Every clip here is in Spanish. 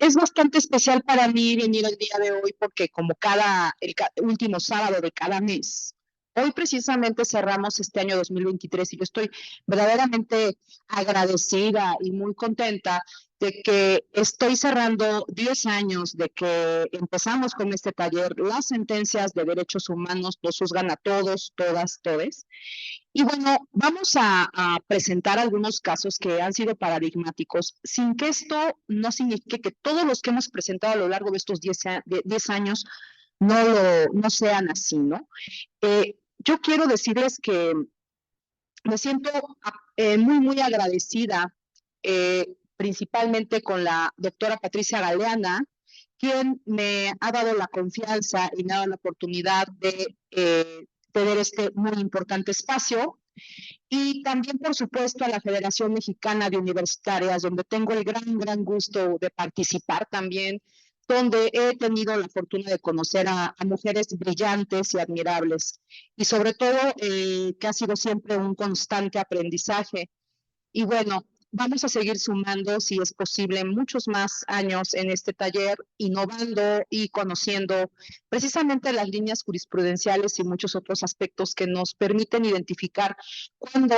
es bastante especial para mí venir el día de hoy porque como último sábado de cada mes, hoy precisamente cerramos este año 2023 y yo estoy verdaderamente agradecida y muy contenta de que estoy cerrando 10 años de que empezamos con este taller. Las sentencias de derechos humanos nos juzgan a todos, todas, todes. Y bueno, vamos a presentar algunos casos que han sido paradigmáticos, sin que esto no signifique que todos los que hemos presentado a lo largo de estos 10 años no sean así, ¿no? Yo quiero decirles que me siento muy, muy agradecida, principalmente con la doctora Patricia Galeana, quien me ha dado la confianza y me ha dado la oportunidad de tener este muy importante espacio. Y también, por supuesto, a la Federación Mexicana de Universitarias, donde tengo el gran gusto de participar también, donde he tenido la fortuna de conocer a mujeres brillantes y admirables, y sobre todo que ha sido siempre un constante aprendizaje. Y bueno, vamos a seguir sumando, si es posible, muchos más años en este taller, innovando y conociendo precisamente las líneas jurisprudenciales y muchos otros aspectos que nos permiten identificar cuando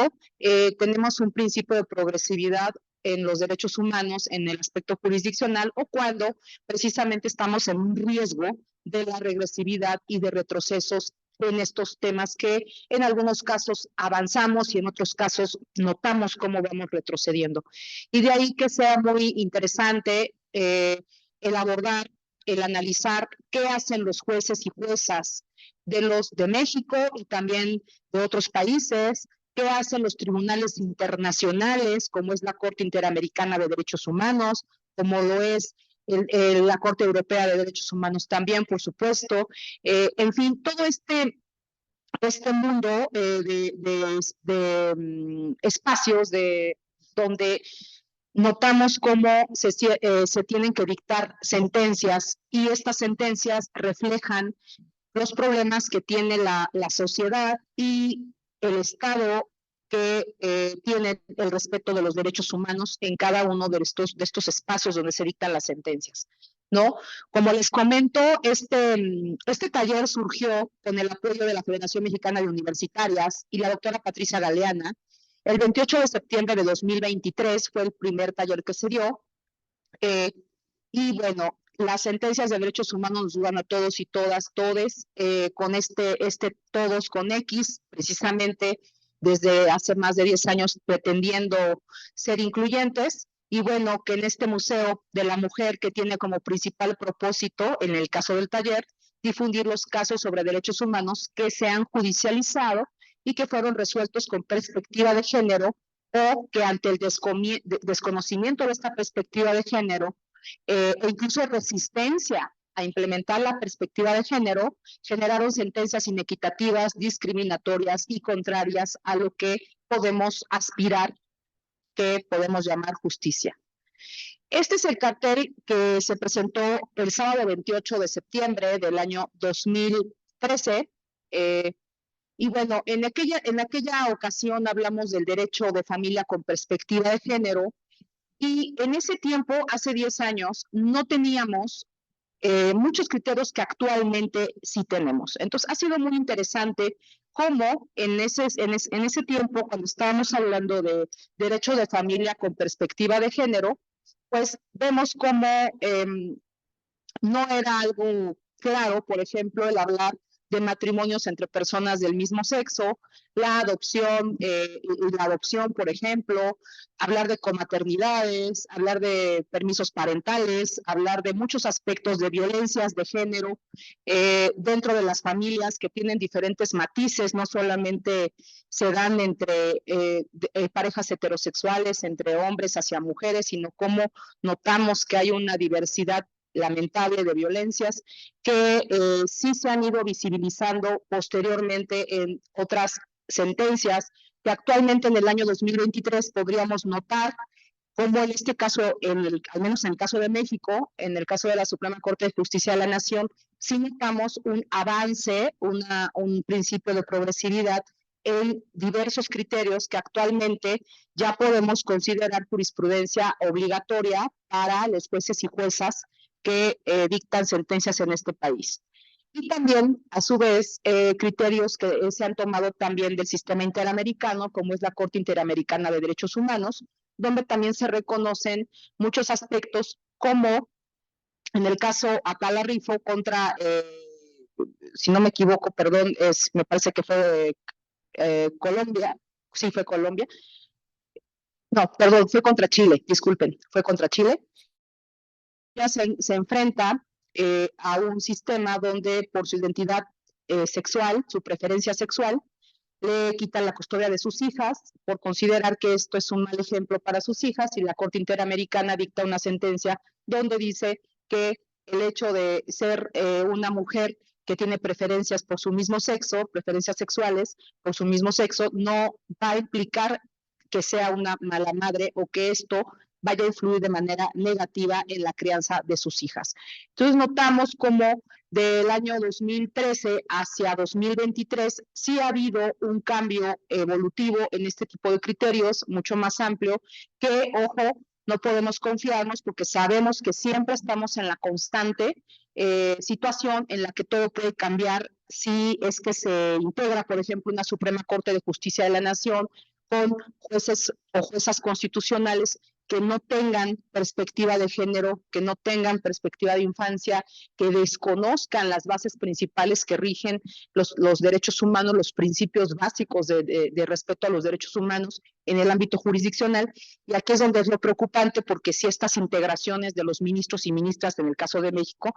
tenemos un principio de progresividad en los derechos humanos en el aspecto jurisdiccional o cuando precisamente estamos en un riesgo de la regresividad y de retrocesos en estos temas que en algunos casos avanzamos y en otros casos notamos cómo vamos retrocediendo. Y de ahí que sea muy interesante el abordar, el analizar qué hacen los jueces y juezas de México y también de otros países, qué hacen los tribunales internacionales, como es la Corte Interamericana de Derechos Humanos, como lo es la Corte Europea de Derechos Humanos también, por supuesto. En fin, todo este mundo espacios donde notamos cómo se tienen que dictar sentencias y estas sentencias reflejan los problemas que tiene la sociedad y el Estado que tiene el respeto de los derechos humanos en cada uno de estos espacios donde se dictan las sentencias, ¿no? Como les comento, este taller surgió con el apoyo de la Federación Mexicana de Universitarias y la doctora Patricia Galeana. El 28 de septiembre de 2023 fue el primer taller que se dio. Y bueno, las sentencias de derechos humanos nos ayudan a todos y todas, todes, con todos con X, precisamente desde hace más de 10 años pretendiendo ser incluyentes. Y bueno, que en este Museo de la Mujer, que tiene como principal propósito, en el caso del taller, difundir los casos sobre derechos humanos que se han judicializado y que fueron resueltos con perspectiva de género o que ante el desconocimiento de esta perspectiva de género e incluso resistencia a implementar la perspectiva de género, generaron sentencias inequitativas, discriminatorias y contrarias a lo que podemos aspirar, que podemos llamar justicia. Este es el cartel que se presentó el sábado 28 de septiembre del año 2013. Y bueno, en aquella ocasión hablamos del derecho de familia con perspectiva de género. Y en ese tiempo, hace 10 años, no teníamos muchos criterios que actualmente sí tenemos. Entonces, ha sido muy interesante cómo en ese tiempo, cuando estábamos hablando de derecho de familia con perspectiva de género, pues vemos cómo no era algo claro, por ejemplo, el hablar de matrimonios entre personas del mismo sexo, la adopción, por ejemplo, hablar de comaternidades, hablar de permisos parentales, hablar de muchos aspectos de violencias de género dentro de las familias que tienen diferentes matices, no solamente se dan entre parejas heterosexuales, entre hombres hacia mujeres, sino cómo notamos que hay una diversidad lamentable de violencias que sí se han ido visibilizando posteriormente en otras sentencias que actualmente en el año 2023 podríamos notar como en este caso, al menos en el caso de México, en el caso de la Suprema Corte de Justicia de la Nación, sí notamos un avance, un principio de progresividad en diversos criterios que actualmente ya podemos considerar jurisprudencia obligatoria para los jueces y juezas que dictan sentencias en este país. Y también, a su vez, criterios que se han tomado también del sistema interamericano, como es la Corte Interamericana de Derechos Humanos, donde también se reconocen muchos aspectos, como en el caso Atala Rifo contra, si no me equivoco, perdón, me parece que fue Colombia, sí fue Colombia, no, perdón, fue contra Chile, disculpen, fue contra Chile. Ya se enfrenta a un sistema donde por su identidad sexual, su preferencia sexual, le quitan la custodia de sus hijas por considerar que esto es un mal ejemplo para sus hijas, y la Corte Interamericana dicta una sentencia donde dice que el hecho de ser una mujer que tiene preferencias por su mismo sexo, preferencias sexuales por su mismo sexo, no va a implicar que sea una mala madre o que esto vaya a influir de manera negativa en la crianza de sus hijas. Entonces notamos como del año 2013 hacia 2023 sí ha habido un cambio evolutivo en este tipo de criterios, mucho más amplio, que, ojo, no podemos confiarnos porque sabemos que siempre estamos en la constante situación en la que todo puede cambiar si es que se integra, por ejemplo, una Suprema Corte de Justicia de la Nación con jueces o juezas constitucionales que no tengan perspectiva de género, que no tengan perspectiva de infancia, que desconozcan las bases principales que rigen los derechos humanos, los principios básicos de respeto a los derechos humanos en el ámbito jurisdiccional. Y aquí es donde es lo preocupante, porque si estas integraciones de los ministros y ministras, en el caso de México,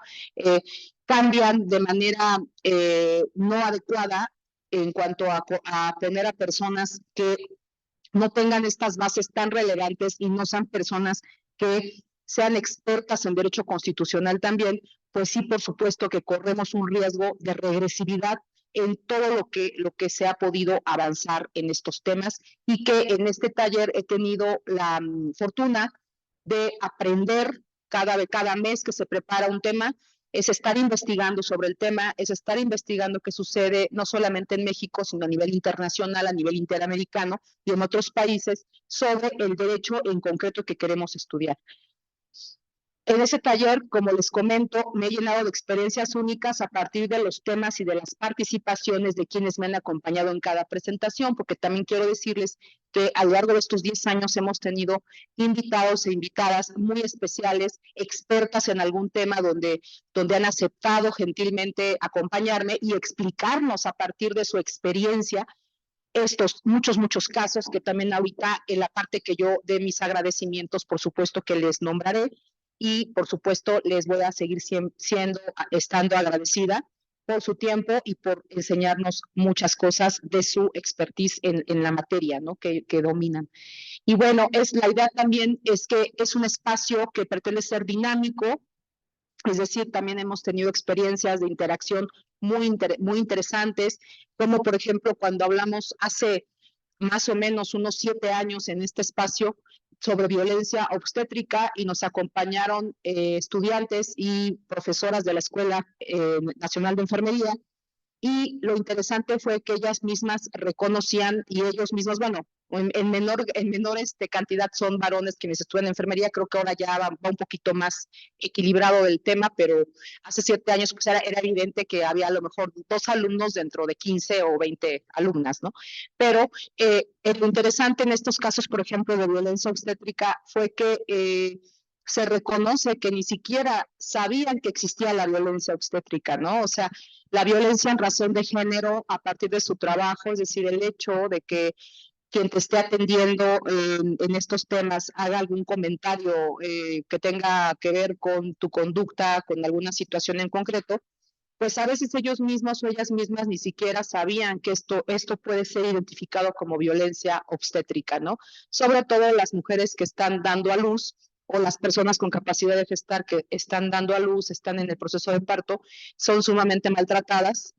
cambian de manera no adecuada en cuanto a poner a personas que no tengan estas bases tan relevantes y no sean personas que sean expertas en derecho constitucional también, pues sí, por supuesto que corremos un riesgo de regresividad en todo lo que se ha podido avanzar en estos temas, y que en este taller he tenido la fortuna de aprender cada mes que se prepara un tema, es estar investigando sobre el tema, es estar investigando qué sucede no solamente en México, sino a nivel internacional, a nivel interamericano y en otros países, sobre el derecho en concreto que queremos estudiar. En ese taller, como les comento, me he llenado de experiencias únicas a partir de los temas y de las participaciones de quienes me han acompañado en cada presentación, porque también quiero decirles que a lo largo de estos 10 años hemos tenido invitados e invitadas muy especiales, expertas en algún tema donde han aceptado gentilmente acompañarme y explicarnos a partir de su experiencia estos muchos casos, que también ahorita en la parte que yo de mis agradecimientos, por supuesto que les nombraré, y por supuesto les voy a seguir estando agradecida por su tiempo y por enseñarnos muchas cosas de su expertise en la materia, ¿no? que dominan. Y bueno, la idea también es que es un espacio que pretende ser dinámico, es decir, también hemos tenido experiencias de interacción muy interesantes, como por ejemplo cuando hablamos hace más o menos unos 7 años en este espacio sobre violencia obstétrica, y nos acompañaron estudiantes y profesoras de la Escuela Nacional de Enfermería, y lo interesante fue que ellas mismas reconocían, y ellos mismos, bueno, en menor cantidad son varones quienes estudian enfermería, creo que ahora ya va un poquito más equilibrado el tema, pero hace 7 años pues era evidente que había a lo mejor 2 alumnos dentro de 15 o 20 alumnas, ¿no? Pero lo interesante en estos casos, por ejemplo, de violencia obstétrica, fue que se reconoce que ni siquiera sabían que existía la violencia obstétrica, ¿no? O sea, la violencia en razón de género a partir de su trabajo, es decir, el hecho de que quien te esté atendiendo en estos temas haga algún comentario que tenga que ver con tu conducta, con alguna situación en concreto, pues a veces ellos mismos o ellas mismas ni siquiera sabían que esto puede ser identificado como violencia obstétrica, ¿no? Sobre todo las mujeres que están dando a luz, o las personas con capacidad de gestar que están dando a luz, están en el proceso de parto, son sumamente maltratadas,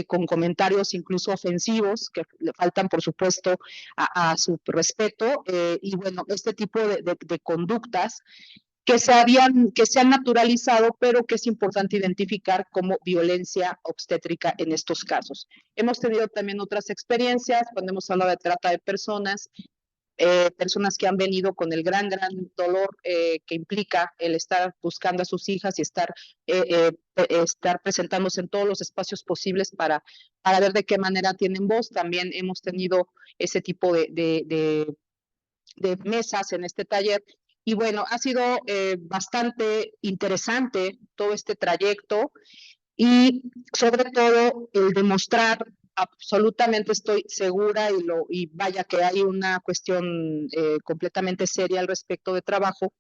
con comentarios incluso ofensivos que le faltan, por supuesto, a su respeto, y bueno, este tipo de conductas que se han naturalizado, pero que es importante identificar como violencia obstétrica en estos casos. Hemos tenido también otras experiencias cuando hemos hablado de trata de personas, personas que han venido con el gran dolor que implica el estar buscando a sus hijas y estar presentándose en todos los espacios posibles para ver de qué manera tienen voz. También hemos tenido ese tipo de mesas en este taller. Y bueno, ha sido bastante interesante todo este trayecto y sobre todo el demostrar, absolutamente estoy segura y vaya que hay una cuestión completamente seria al respecto de trabajo,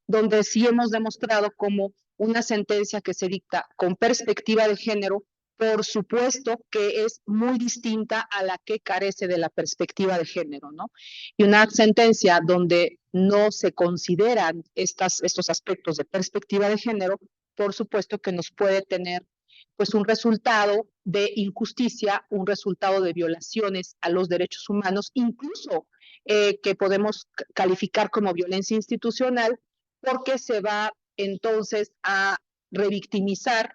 donde sí hemos demostrado como una sentencia que se dicta con perspectiva de género, por supuesto que es muy distinta a la que carece de la perspectiva de género, ¿no? Y una sentencia donde no se consideran estos aspectos de perspectiva de género, por supuesto que nos puede tener pues un resultado de injusticia, un resultado de violaciones a los derechos humanos, incluso que podemos calificar como violencia institucional, porque se va entonces a revictimizar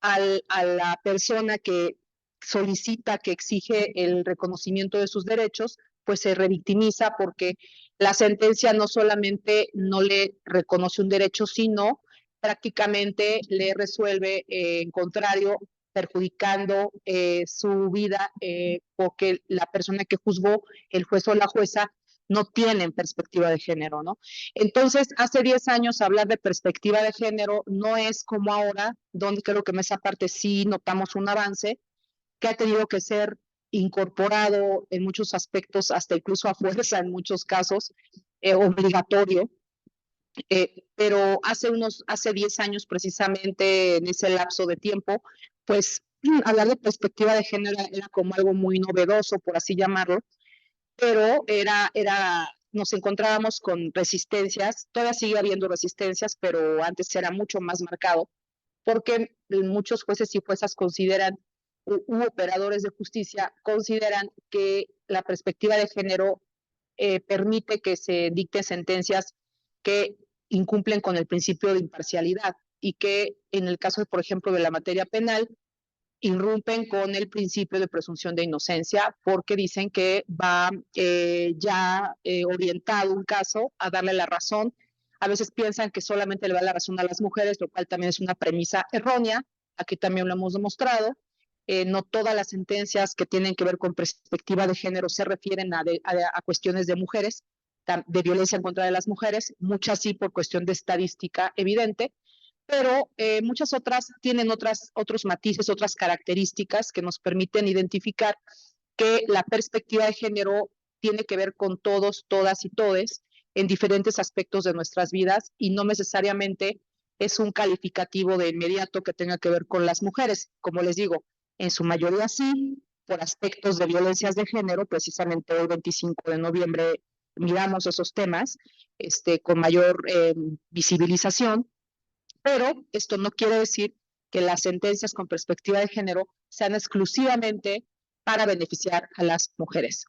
a la persona que solicita, que exige el reconocimiento de sus derechos, pues se revictimiza porque la sentencia no solamente no le reconoce un derecho, sino prácticamente le resuelve en contrario, perjudicando su vida, porque la persona que juzgó, el juez o la jueza, no tienen perspectiva de género, ¿no? Entonces, hace 10 años hablar de perspectiva de género no es como ahora, donde creo que en esa parte sí notamos un avance, que ha tenido que ser incorporado en muchos aspectos, hasta incluso a fuerza en muchos casos, obligatorio, pero hace 10 años precisamente en ese lapso de tiempo, pues hablar de perspectiva de género era como algo muy novedoso, por así llamarlo, pero nos encontrábamos con resistencias, todavía sigue habiendo resistencias, pero antes era mucho más marcado, porque muchos jueces y juezas consideran, u operadores de justicia, consideran que la perspectiva de género permite que se dicten sentencias que incumplen con el principio de imparcialidad y que en el caso, por ejemplo, de la materia penal, irrumpen con el principio de presunción de inocencia porque dicen que va ya orientado un caso a darle la razón. A veces piensan que solamente le da la razón a las mujeres, lo cual también es una premisa errónea. Aquí también lo hemos demostrado. No todas las sentencias que tienen que ver con perspectiva de género se refieren a cuestiones de mujeres, de violencia en contra de las mujeres, muchas sí por cuestión de estadística evidente, pero muchas otras tienen otros matices, otras características que nos permiten identificar que la perspectiva de género tiene que ver con todos, todas y todes en diferentes aspectos de nuestras vidas y no necesariamente es un calificativo de inmediato que tenga que ver con las mujeres. Como les digo, en su mayoría sí, por aspectos de violencias de género, precisamente hoy 25 de noviembre miramos esos temas con mayor visibilización, pero esto no quiere decir que las sentencias con perspectiva de género sean exclusivamente para beneficiar a las mujeres.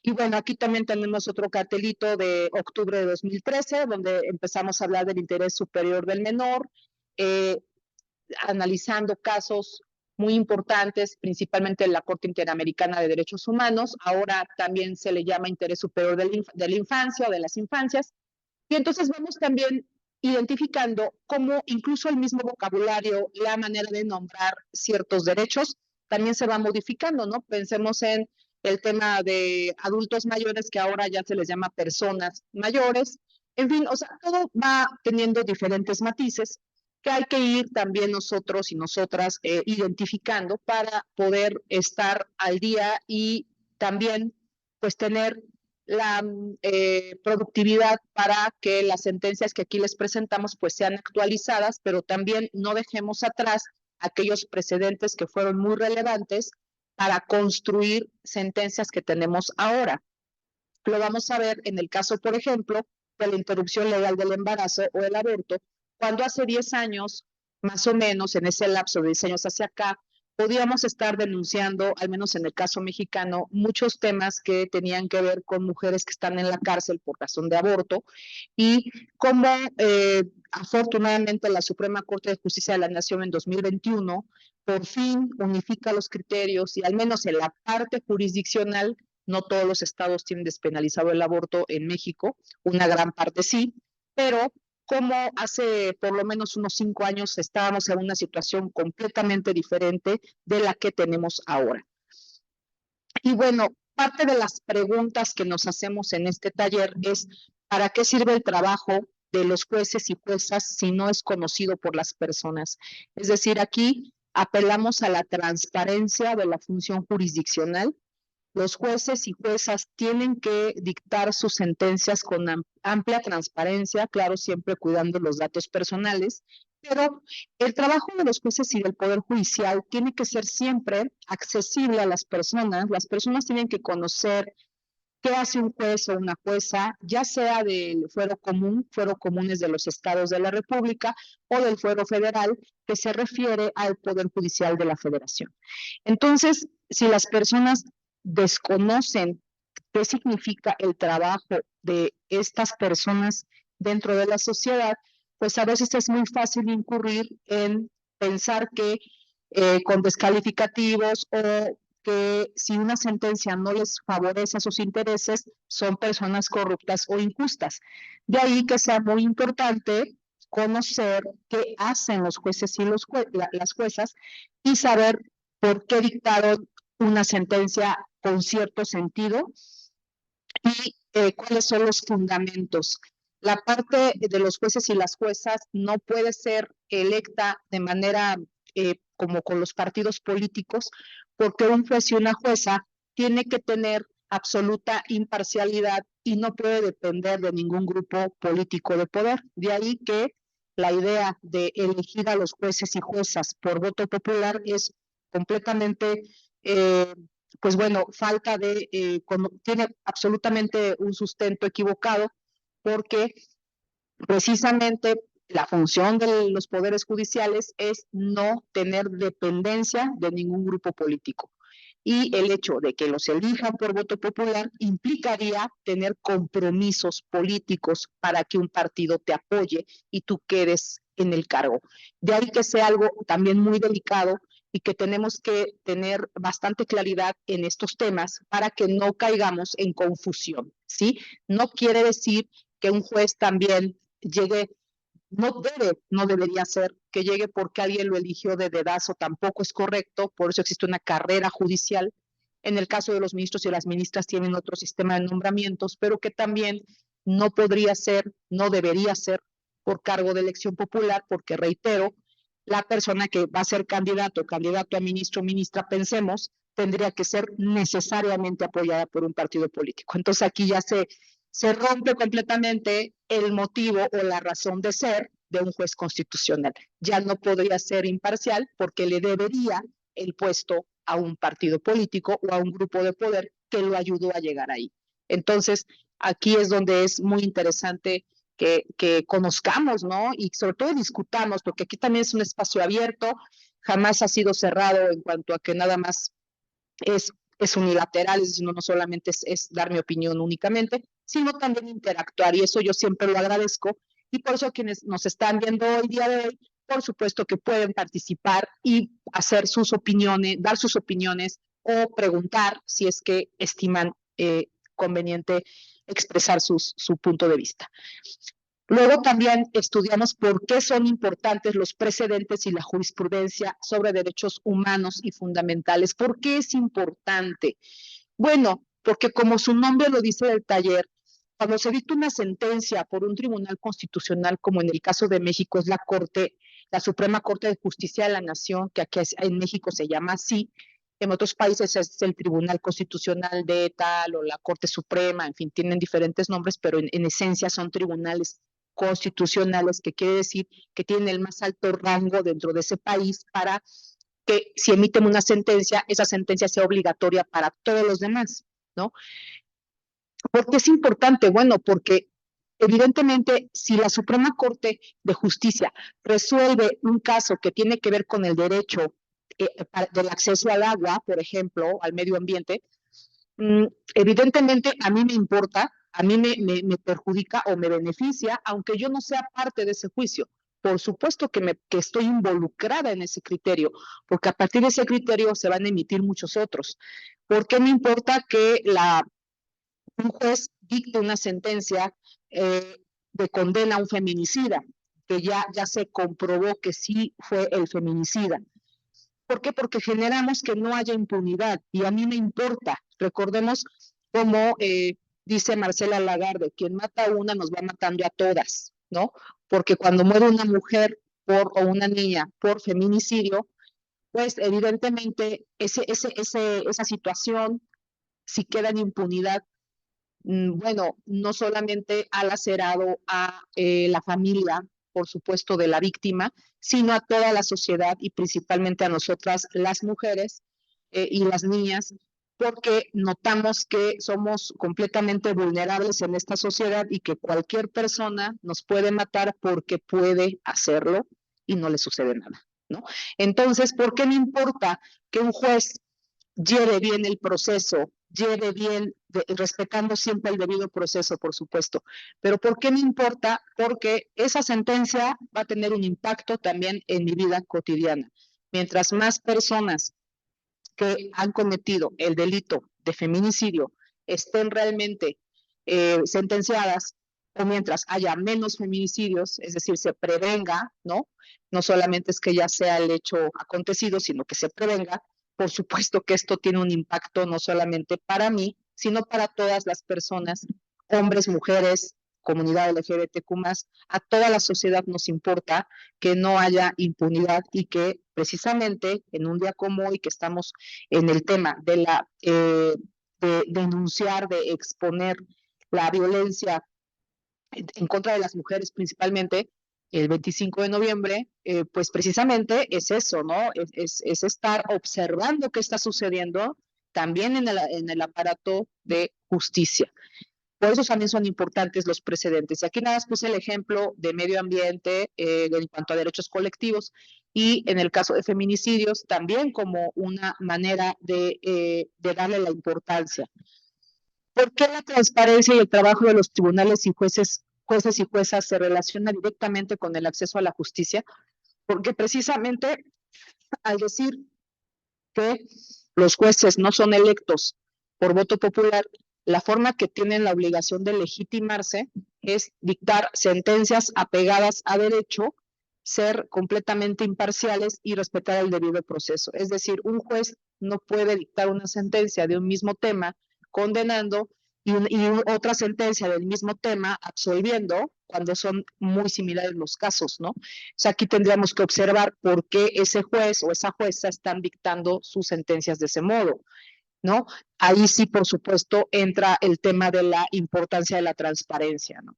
Y bueno, aquí también tenemos otro cartelito de octubre de 2013, donde empezamos a hablar del interés superior del menor, analizando casos muy importantes, principalmente en la Corte Interamericana de Derechos Humanos. Ahora también se le llama interés superior de la infancia o de las infancias. Y entonces vamos también identificando cómo incluso el mismo vocabulario, la manera de nombrar ciertos derechos, también se va modificando, ¿no? Pensemos en el tema de adultos mayores, que ahora ya se les llama personas mayores. En fin, o sea, todo va teniendo diferentes matices que hay que ir también nosotros y nosotras identificando para poder estar al día y también pues tener la productividad para que las sentencias que aquí les presentamos pues sean actualizadas, pero también no dejemos atrás aquellos precedentes que fueron muy relevantes para construir sentencias que tenemos ahora. Lo vamos a ver en el caso, por ejemplo, de la interrupción legal del embarazo o el aborto, cuando hace 10 años, más o menos, en ese lapso de 10 años hacia acá, podíamos estar denunciando, al menos en el caso mexicano, muchos temas que tenían que ver con mujeres que están en la cárcel por razón de aborto y cómo afortunadamente la Suprema Corte de Justicia de la Nación en 2021 por fin unifica los criterios y al menos en la parte jurisdiccional, no todos los estados tienen despenalizado el aborto en México, una gran parte sí, pero como hace por lo menos unos 5 años estábamos en una situación completamente diferente de la que tenemos ahora. Y bueno, parte de las preguntas que nos hacemos en este taller es, ¿para qué sirve el trabajo de los jueces y juezas si no es conocido por las personas? Es decir, aquí apelamos a la transparencia de la función jurisdiccional. Los jueces y juezas tienen que dictar sus sentencias con amplia transparencia, claro, siempre cuidando los datos personales, pero el trabajo de los jueces y del Poder Judicial tiene que ser siempre accesible a las personas tienen que conocer qué hace un juez o una jueza, ya sea del fuero común, fuero comunes de los estados de la República, o del fuero federal, que se refiere al Poder Judicial de la Federación. Entonces, si las personas desconocen qué significa el trabajo de estas personas dentro de la sociedad, pues a veces es muy fácil incurrir en pensar que con descalificativos o que si una sentencia no les favorece a sus intereses, son personas corruptas o injustas. De ahí que sea muy importante conocer qué hacen los jueces y las juezas y saber por qué dictaron una sentencia con cierto sentido y cuáles son los fundamentos. La parte de los jueces y las juezas no puede ser electa de manera como con los partidos políticos, porque un juez y una jueza tiene que tener absoluta imparcialidad y no puede depender de ningún grupo político de poder. De ahí que la idea de elegir a los jueces y juezas por voto popular es completamente pues bueno, tiene absolutamente un sustento equivocado porque precisamente la función de los poderes judiciales es no tener dependencia de ningún grupo político. Y el hecho de que los elijan por voto popular implicaría tener compromisos políticos para que un partido te apoye y tú quedes en el cargo. De ahí que sea algo también muy delicado y que tenemos que tener bastante claridad en estos temas para que no caigamos en confusión, ¿sí? No quiere decir que un juez también llegue, no debería ser que llegue porque alguien lo eligió de dedazo, tampoco es correcto, por eso existe una carrera judicial. En el caso de los ministros y las ministras tienen otro sistema de nombramientos, pero que también no podría ser, no debería ser por cargo de elección popular, porque reitero, la persona que va a ser candidato a ministro o ministra, pensemos, tendría que ser necesariamente apoyada por un partido político. Entonces aquí ya se rompe completamente el motivo o la razón de ser de un juez constitucional. Ya no podría ser imparcial porque le debería el puesto a un partido político o a un grupo de poder que lo ayudó a llegar ahí. Entonces, aquí es donde es muy interesante que conozcamos, ¿no? Y sobre todo discutamos, porque aquí también es un espacio abierto, jamás ha sido cerrado en cuanto a que nada más es unilateral, es decir, no solamente es dar mi opinión únicamente, sino también interactuar, y eso yo siempre lo agradezco, y por eso quienes nos están viendo hoy día de hoy, por supuesto que pueden participar y hacer sus opiniones, dar sus opiniones o preguntar si es que estiman conveniente expresar su punto de vista. Luego también estudiamos por qué son importantes los precedentes y la jurisprudencia sobre derechos humanos y fundamentales. ¿Por qué es importante? Bueno, porque como su nombre lo dice del taller, cuando se dicta una sentencia por un tribunal constitucional, como en el caso de México es la Suprema Corte de Justicia de la Nación, que aquí en México se llama así, en otros países es el Tribunal Constitucional de tal o la Corte Suprema, en fin, tienen diferentes nombres, pero en esencia son tribunales constitucionales, que quiere decir que tienen el más alto rango dentro de ese país para que si emiten una sentencia, esa sentencia sea obligatoria para todos los demás, ¿no? ¿Por qué es importante? Bueno, porque evidentemente si la Suprema Corte de Justicia resuelve un caso que tiene que ver con el derecho del acceso al agua, por ejemplo, al medio ambiente, evidentemente a mí me importa, a mí me perjudica o me beneficia, aunque yo no sea parte de ese juicio. Por supuesto que estoy involucrada en ese criterio, porque a partir de ese criterio se van a emitir muchos otros. ¿Por qué me importa que un juez dicte una sentencia de condena a un feminicida, que ya se comprobó que sí fue el feminicida? ¿Por qué? Porque generamos que no haya impunidad y a mí me importa. Recordemos como dice Marcela Lagarde, quien mata a una nos va matando a todas, ¿no? Porque cuando muere una mujer o una niña por feminicidio, pues evidentemente esa situación, si queda en impunidad, bueno, no solamente ha lacerado a la familia, por supuesto, de la víctima, sino a toda la sociedad y principalmente a nosotras, las mujeres y las niñas, porque notamos que somos completamente vulnerables en esta sociedad y que cualquier persona nos puede matar porque puede hacerlo y no le sucede nada, ¿no? Entonces, ¿por qué me importa que un juez lleve bien el proceso, lleve bien, respetando siempre el debido proceso, por supuesto? Pero ¿por qué me importa? Porque esa sentencia va a tener un impacto también en mi vida cotidiana. Mientras más personas que han cometido el delito de feminicidio estén realmente sentenciadas, o mientras haya menos feminicidios, es decir, se prevenga, ¿no? No solamente es que ya sea el hecho acontecido, sino que se prevenga. Por supuesto que esto tiene un impacto no solamente para mí, sino para todas las personas, hombres, mujeres, comunidad LGBTQ+, a toda la sociedad nos importa que no haya impunidad y que precisamente en un día como hoy que estamos en el tema de denunciar, de exponer la violencia en contra de las mujeres principalmente, el 25 de noviembre, pues precisamente es eso, ¿no? Es estar observando qué está sucediendo también en el aparato de justicia. Por eso también son importantes los precedentes. Aquí nada más puse el ejemplo de medio ambiente en cuanto a derechos colectivos y en el caso de feminicidios también como una manera de darle la importancia. ¿Por qué la transparencia y el trabajo de los tribunales y jueces y juezas se relaciona directamente con el acceso a la justicia? Porque precisamente al decir que los jueces no son electos por voto popular, la forma que tienen la obligación de legitimarse es dictar sentencias apegadas a derecho, ser completamente imparciales y respetar el debido proceso. Es decir, un juez no puede dictar una sentencia de un mismo tema condenando y otra sentencia del mismo tema absolviendo cuando son muy similares los casos, ¿no? O sea, aquí tendríamos que observar por qué ese juez o esa jueza están dictando sus sentencias de ese modo, ¿no? Ahí sí, por supuesto, entra el tema de la importancia de la transparencia, ¿no?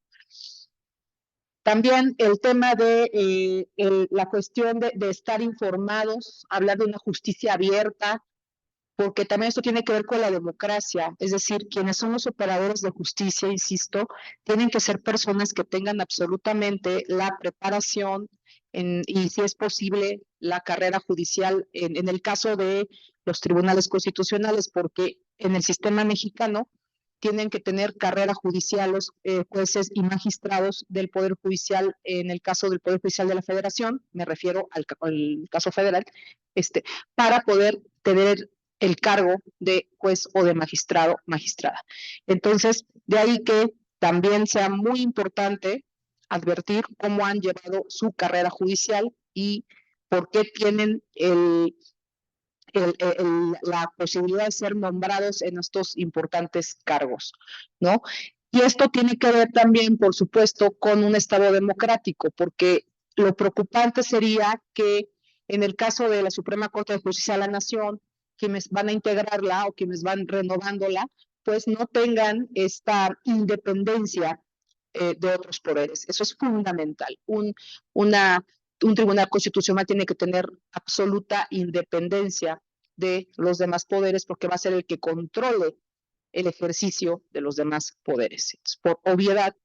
También el tema de la cuestión de estar informados, hablar de una justicia abierta, porque también esto tiene que ver con la democracia, es decir, quienes son los operadores de justicia, insisto, tienen que ser personas que tengan absolutamente la preparación y, si es posible, la carrera judicial en el caso de los tribunales constitucionales, porque en el sistema mexicano tienen que tener carrera judicial los jueces y magistrados del Poder Judicial, en el caso del Poder Judicial de la Federación, me refiero al caso federal, para poder tener el cargo de juez o de magistrado, magistrada. Entonces, de ahí que también sea muy importante advertir cómo han llevado su carrera judicial y por qué tienen la posibilidad de ser nombrados en estos importantes cargos, ¿no? Y esto tiene que ver también, por supuesto, con un Estado democrático, porque lo preocupante sería que en el caso de la Suprema Corte de Justicia de la Nación, quienes van a integrarla o quienes van renovándola, pues no tengan esta independencia de otros poderes. Eso es fundamental. Un tribunal constitucional tiene que tener absoluta independencia de los demás poderes porque va a ser el que controle el ejercicio de los demás poderes. Entonces, por obviedad,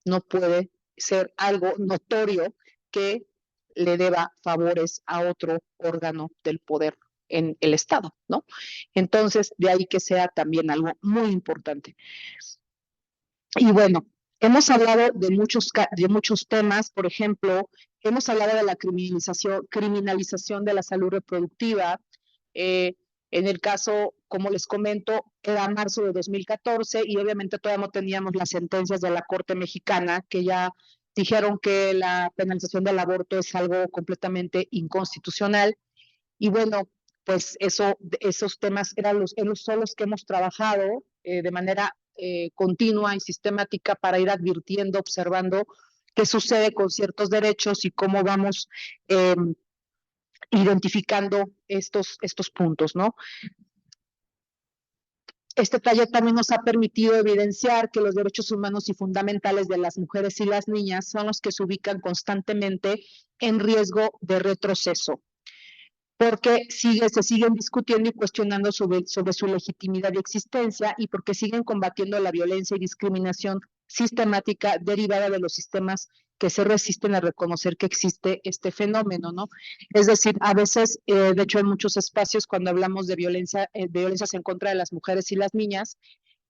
no puede ser algo notorio que le deba favores a otro órgano del poder en el Estado, ¿no? Entonces, de ahí que sea también algo muy importante. Y bueno, hemos hablado de muchos temas, por ejemplo, hemos hablado de la criminalización de la salud reproductiva. eh, en el caso, como les comento, era marzo de 2014 y obviamente todavía no teníamos las sentencias de la Corte Mexicana que ya dijeron que la penalización del aborto es algo completamente inconstitucional. Y bueno, pues esos temas son los que hemos trabajado de manera continua y sistemática para ir advirtiendo, observando qué sucede con ciertos derechos y cómo vamos eh, identificando estos puntos, ¿no? Este taller también nos ha permitido evidenciar que los derechos humanos y fundamentales de las mujeres y las niñas son los que se ubican constantemente en riesgo de retroceso, porque se siguen discutiendo y cuestionando sobre su legitimidad y existencia y porque siguen combatiendo la violencia y discriminación sistemática derivada de los sistemas que se resisten a reconocer que existe este fenómeno, ¿no? Es decir, a veces, de hecho, en muchos espacios, cuando hablamos de violencias en contra de las mujeres y las niñas,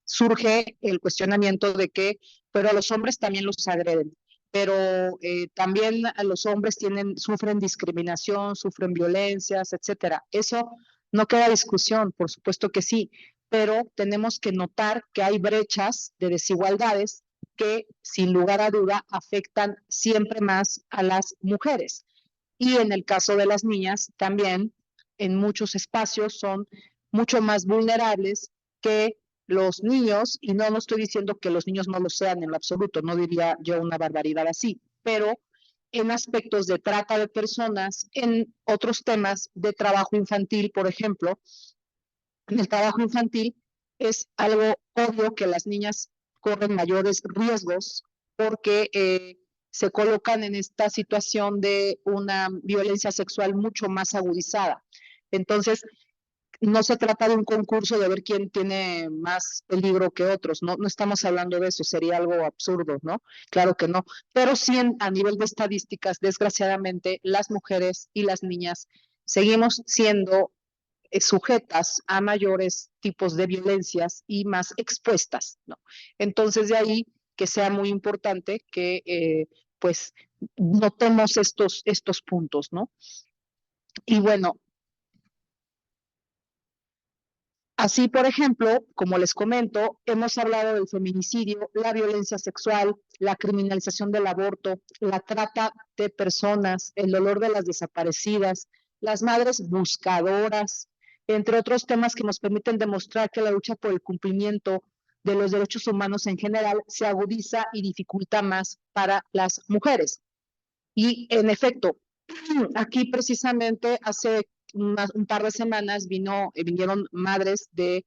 surge el cuestionamiento de que, pero a los hombres también los agreden, pero también a los hombres sufren discriminación, sufren violencias, etcétera. Eso no queda discusión, por supuesto que sí, pero tenemos que notar que hay brechas de desigualdades que sin lugar a duda afectan siempre más a las mujeres. Y en el caso de las niñas, también en muchos espacios son mucho más vulnerables que los niños, y no estoy diciendo que los niños no lo sean en lo absoluto, no diría yo una barbaridad así, pero en aspectos de trata de personas, en otros temas de trabajo infantil, por ejemplo, en el trabajo infantil es algo obvio que las niñas corren mayores riesgos porque se colocan en esta situación de una violencia sexual mucho más agudizada. Entonces, no se trata de un concurso de ver quién tiene más peligro que otros, no estamos hablando de eso, sería algo absurdo, ¿no? Claro que no, pero sí a nivel de estadísticas, desgraciadamente, las mujeres y las niñas seguimos siendo sujetas a mayores tipos de violencias y más expuestas, ¿no? Entonces, de ahí que sea muy importante que, pues, notemos estos puntos, ¿no? Y bueno, así, por ejemplo, como les comento, hemos hablado del feminicidio, la violencia sexual, la criminalización del aborto, la trata de personas, el dolor de las desaparecidas, las madres buscadoras, entre otros temas que nos permiten demostrar que la lucha por el cumplimiento de los derechos humanos en general se agudiza y dificulta más para las mujeres. Y en efecto, aquí precisamente hace un par de semanas vinieron madres de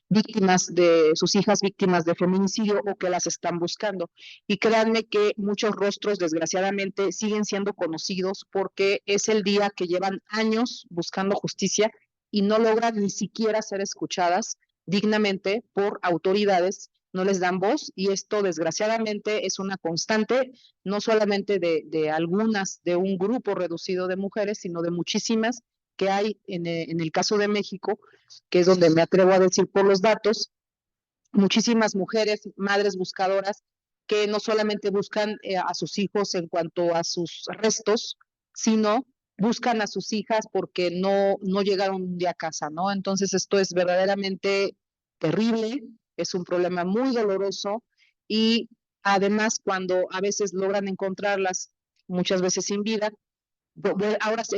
víctimas de sus hijas víctimas de feminicidio o que las están buscando. Y créanme que muchos rostros, desgraciadamente, siguen siendo conocidos porque es el día que llevan años buscando justicia y no logran ni siquiera ser escuchadas dignamente por autoridades, no les dan voz y esto desgraciadamente es una constante no solamente de un grupo reducido de mujeres, sino de muchísimas que hay en el caso de México, que es donde me atrevo a decir por los datos, muchísimas mujeres, madres buscadoras, que no solamente buscan a sus hijos en cuanto a sus restos, sino buscan a sus hijas porque no llegaron un día a casa, ¿no? Entonces esto es verdaderamente terrible, es un problema muy doloroso y además cuando a veces logran encontrarlas, muchas veces sin vida, ahora se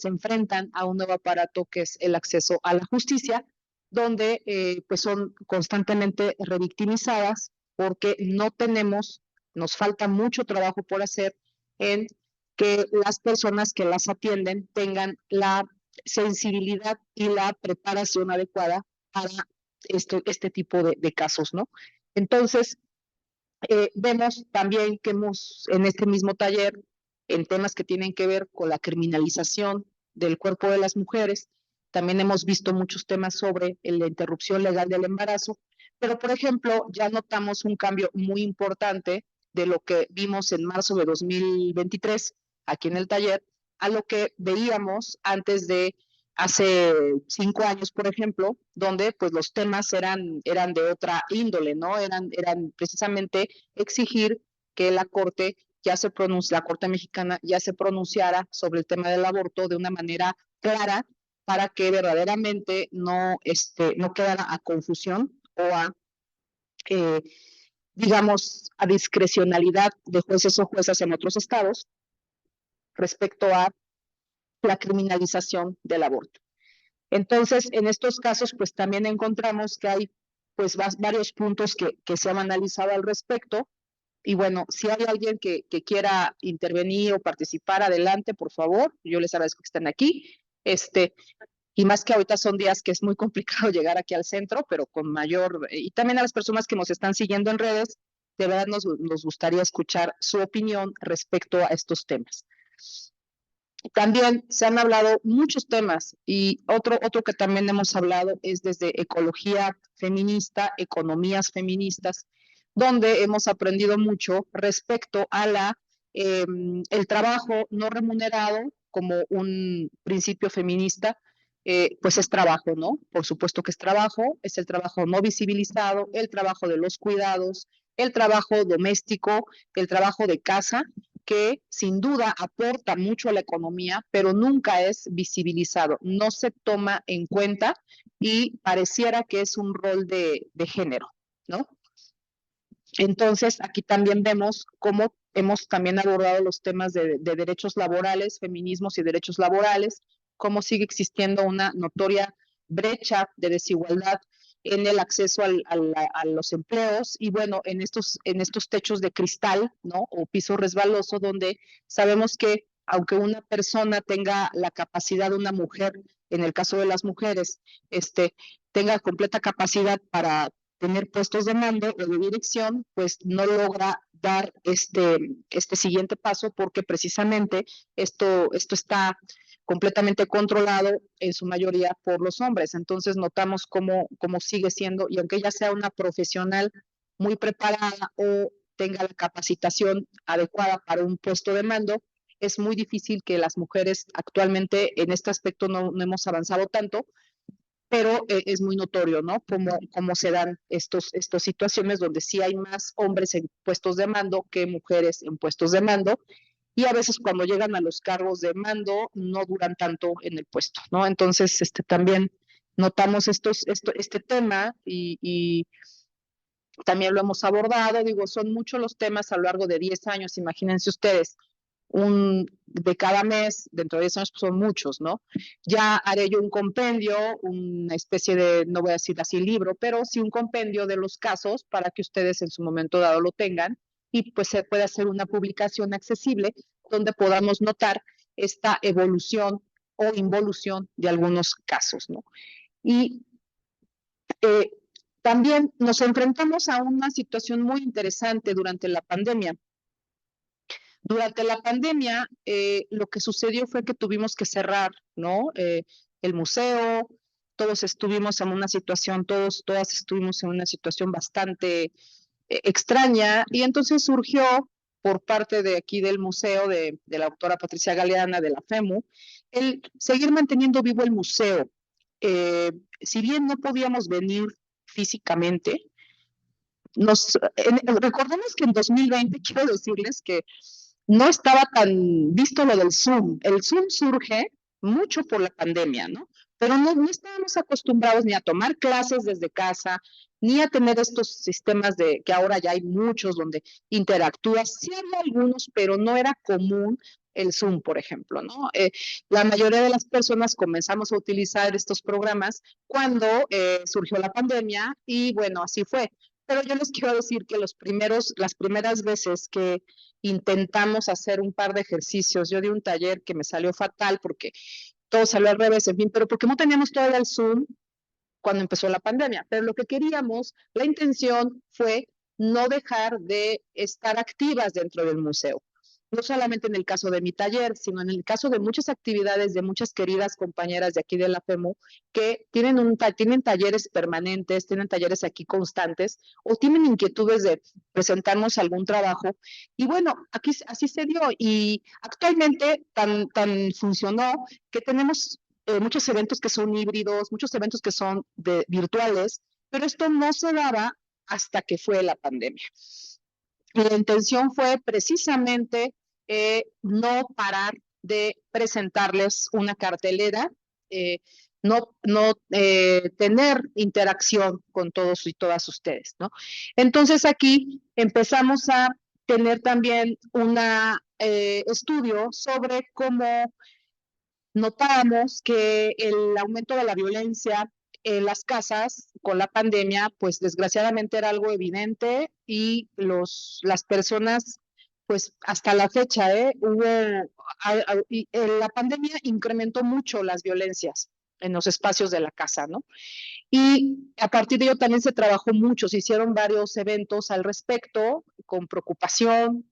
enfrentan a un nuevo aparato que es el acceso a la justicia, donde pues son constantemente revictimizadas porque nos falta mucho trabajo por hacer en que las personas que las atienden tengan la sensibilidad y la preparación adecuada para este tipo de casos, ¿no? Entonces, vemos también que en este mismo taller, en temas que tienen que ver con la criminalización del cuerpo de las mujeres, también hemos visto muchos temas sobre la interrupción legal del embarazo, pero por ejemplo, ya notamos un cambio muy importante de lo que vimos en marzo de 2023 aquí en el taller a lo que veíamos antes de hace 5 años, por ejemplo, donde pues los temas eran de otra índole, ¿no? Eran precisamente exigir que la Corte la Corte Mexicana ya se pronunciara sobre el tema del aborto de una manera clara para que verdaderamente no quedara a confusión o eh, digamos, a discrecionalidad de jueces o juezas en otros estados respecto a la criminalización del aborto. Entonces, en estos casos, pues también encontramos que hay pues varios puntos que se han analizado al respecto. Y bueno, si hay alguien que quiera intervenir o participar, adelante, por favor. Yo les agradezco que estén aquí. Y más que ahorita son días que es muy complicado llegar aquí al centro, pero con mayor, y también a las personas que nos están siguiendo en redes, de verdad nos gustaría escuchar su opinión respecto a estos temas. También se han hablado muchos temas y otro que también hemos hablado es desde ecología feminista, economías feministas, donde hemos aprendido mucho respecto a el trabajo no remunerado como un principio feminista, pues es trabajo, ¿no? Por supuesto que es el trabajo no visibilizado, el trabajo de los cuidados, el trabajo doméstico, el trabajo de casa, que sin duda aporta mucho a la economía, pero nunca es visibilizado, no se toma en cuenta y pareciera que es un rol de género, ¿no? Entonces, aquí también vemos cómo hemos también abordado los temas de derechos laborales, feminismos y derechos laborales, cómo sigue existiendo una notoria brecha de desigualdad en el acceso a los empleos y bueno, en estos techos de cristal, ¿no? O piso resbaloso, donde sabemos que aunque una persona tenga la capacidad, una mujer, en el caso de las mujeres, tenga completa capacidad para tener puestos de mando o de dirección, pues no logra dar este siguiente paso porque precisamente esto está completamente controlado en su mayoría por los hombres. Entonces notamos cómo sigue siendo, y aunque ella sea una profesional muy preparada o tenga la capacitación adecuada para un puesto de mando, es muy difícil que las mujeres actualmente en este aspecto no hemos avanzado tanto, pero es muy notorio, ¿no? Cómo se dan estas situaciones donde sí hay más hombres en puestos de mando que mujeres en puestos de mando, y a veces cuando llegan a los cargos de mando no duran tanto en el puesto, ¿no? Entonces, también notamos este tema y también lo hemos abordado, digo, son muchos los temas a lo largo de 10 años, imagínense ustedes, de cada mes, dentro de 10 años, pues son muchos, ¿no? Ya haré yo un compendio, una especie de, no voy a decir así libro, pero sí un compendio de los casos para que ustedes en su momento dado lo tengan y pues se puede hacer una publicación accesible donde podamos notar esta evolución o involución de algunos casos, ¿no? Y eh, también nos enfrentamos a una situación muy interesante durante la pandemia. Durante la pandemia, lo que sucedió fue que tuvimos que cerrar, ¿no? El museo, todos estuvimos en una situación, todas estuvimos en una situación bastante extraña, y entonces surgió por parte de aquí del museo, de la doctora Patricia Galeana, de la FEMU, el seguir manteniendo vivo el museo. Si bien no podíamos venir físicamente, recordemos que en 2020, quiero decirles que no estaba tan visto lo del Zoom. El Zoom surge mucho por la pandemia, ¿no? Pero no estábamos acostumbrados ni a tomar clases desde casa, ni a tener estos sistemas que ahora ya hay muchos donde interactúas. Sí había algunos, pero no era común el Zoom, por ejemplo, ¿no? La mayoría de las personas comenzamos a utilizar estos programas cuando surgió la pandemia y bueno, así fue. Pero yo les quiero decir que las primeras veces que intentamos hacer un par de ejercicios, yo di un taller que me salió fatal porque todo salió al revés, en fin, pero porque no teníamos todavía el Zoom cuando empezó la pandemia. Pero lo que queríamos, la intención fue no dejar de estar activas dentro del museo. no solamente en el caso de mi taller, sino en el caso de muchas actividades de muchas queridas compañeras de aquí de la FEMU que tienen talleres permanentes, tienen talleres aquí constantes o tienen inquietudes de presentarnos algún trabajo. Y bueno, aquí así se dio y actualmente tan funcionó que tenemos muchos eventos que son híbridos, muchos eventos que son virtuales, pero esto no se daba hasta que fue la pandemia. Y la intención fue precisamente no parar de presentarles una cartelera, no tener interacción con todos y todas ustedes, ¿no? Entonces aquí empezamos a tener también un estudio sobre cómo notamos que el aumento de la violencia en las casas con la pandemia, pues desgraciadamente era algo evidente y las personas, pues hasta la fecha, la pandemia incrementó mucho las violencias en los espacios de la casa, ¿no? Y a partir de ello también se trabajó mucho, se hicieron varios eventos al respecto, con preocupación,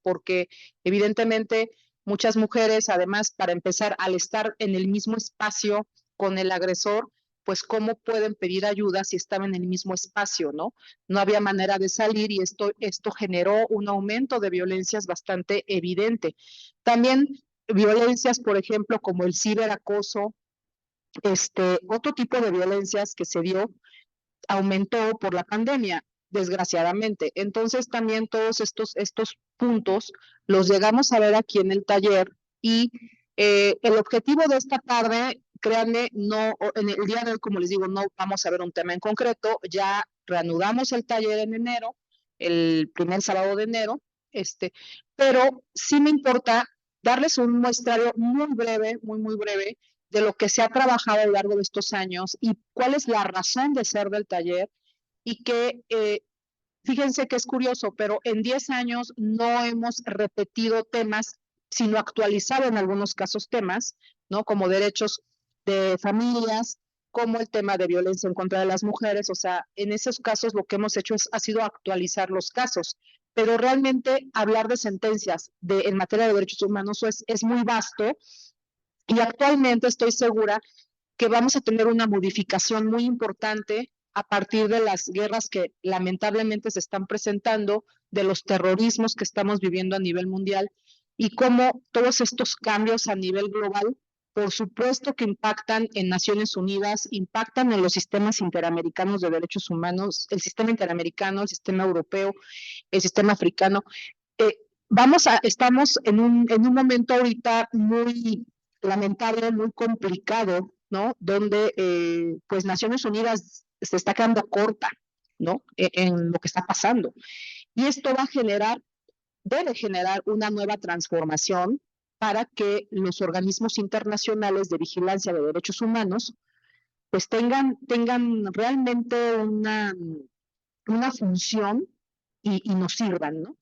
porque evidentemente muchas mujeres, además, para empezar, al estar en el mismo espacio con el agresor, pues cómo pueden pedir ayuda si estaban en el mismo espacio, ¿no? No había manera de salir y esto generó un aumento de violencias bastante evidente. También violencias, por ejemplo, como el ciberacoso, otro tipo de violencias que se dio aumentó por la pandemia, desgraciadamente. Entonces también todos estos puntos los llegamos a ver aquí en el taller y el objetivo de esta tarde, créanme, no, en el día de hoy, como les digo, no vamos a ver un tema en concreto, ya reanudamos el taller en enero, el primer sábado de enero, pero sí me importa darles un muestrario muy breve, muy breve, de lo que se ha trabajado a lo largo de estos años y cuál es la razón de ser del taller y que, fíjense que es curioso, pero en 10 años no hemos repetido temas, sino actualizado en algunos casos temas, ¿no? Como derechos de familias, como el tema de violencia en contra de las mujeres, o sea, en esos casos lo que hemos hecho ha sido actualizar los casos, pero realmente hablar de sentencias en materia de derechos humanos es muy vasto y actualmente estoy segura que vamos a tener una modificación muy importante a partir de las guerras que lamentablemente se están presentando, de los terrorismos que estamos viviendo a nivel mundial y cómo todos estos cambios a nivel global, por supuesto que impactan en Naciones Unidas, impactan en los sistemas interamericanos de derechos humanos, el sistema interamericano, el sistema europeo, el sistema africano. Eh, estamos en un momento ahorita muy lamentable, muy complicado, ¿no? Donde pues Naciones Unidas se está quedando corta, ¿no? En lo que está pasando. Y esto debe generar una nueva transformación para que los organismos internacionales de vigilancia de derechos humanos pues tengan realmente una función y nos sirvan, ¿no?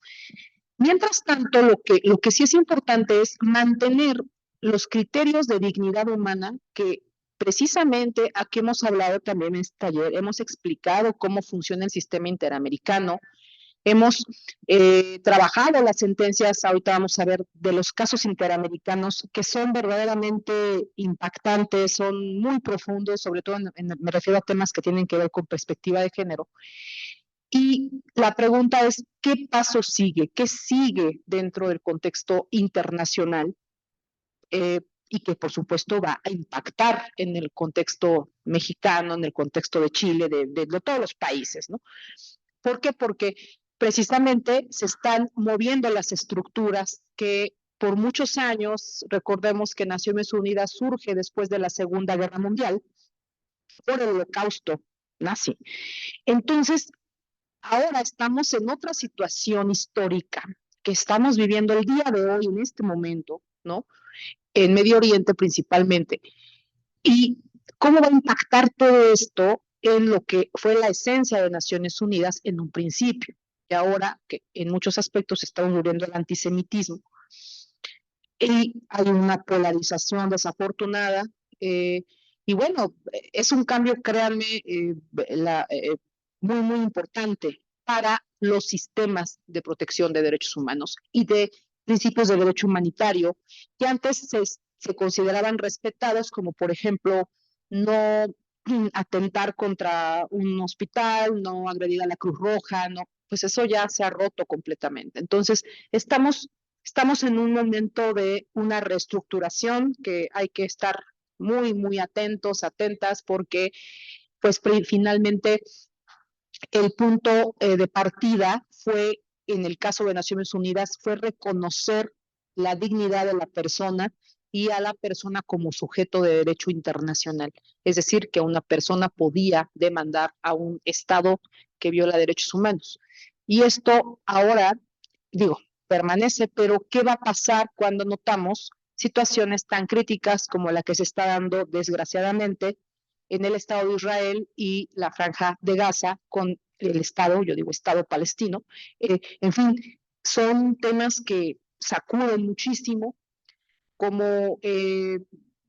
Mientras tanto, lo que sí es importante es mantener los criterios de dignidad humana que precisamente aquí hemos hablado también en este taller, hemos explicado cómo funciona el sistema interamericano, hemos trabajado las sentencias, ahorita vamos a ver de los casos interamericanos que son verdaderamente impactantes, son muy profundos, sobre todo me refiero a temas que tienen que ver con perspectiva de género. Y la pregunta es, ¿qué paso sigue? ¿Qué sigue dentro del contexto internacional? Y que por supuesto va a impactar en el contexto mexicano, en el contexto de Chile, de todos los países, ¿no? ¿Por qué? Porque precisamente se están moviendo las estructuras que por muchos años, recordemos que Naciones Unidas surge después de la Segunda Guerra Mundial por el Holocausto nazi. Entonces, ahora estamos en otra situación histórica que estamos viviendo el día de hoy, en este momento, ¿no? En Medio Oriente principalmente. ¿Y cómo va a impactar todo esto en lo que fue la esencia de Naciones Unidas en un principio? Y ahora que en muchos aspectos estamos viviendo el antisemitismo y hay una polarización desafortunada. Y bueno, es un cambio, créanme, muy importante para los sistemas de protección de derechos humanos y de principios de derecho humanitario que antes se consideraban respetados, como por ejemplo no atentar contra un hospital, no agredir a la Cruz Roja, no, pues eso ya se ha roto completamente. Entonces, estamos en un momento de una reestructuración que hay que estar muy atentos, atentas, porque pues finalmente el punto de partida fue, en el caso de Naciones Unidas, fue reconocer la dignidad de la persona y a la persona como sujeto de derecho internacional. Es decir, que una persona podía demandar a un Estado que viola derechos humanos. Y esto ahora, digo, permanece, pero ¿qué va a pasar cuando notamos situaciones tan críticas como la que se está dando, desgraciadamente, en el Estado de Israel y la Franja de Gaza con el Estado, yo digo Estado palestino? En fin, son temas que sacuden muchísimo, como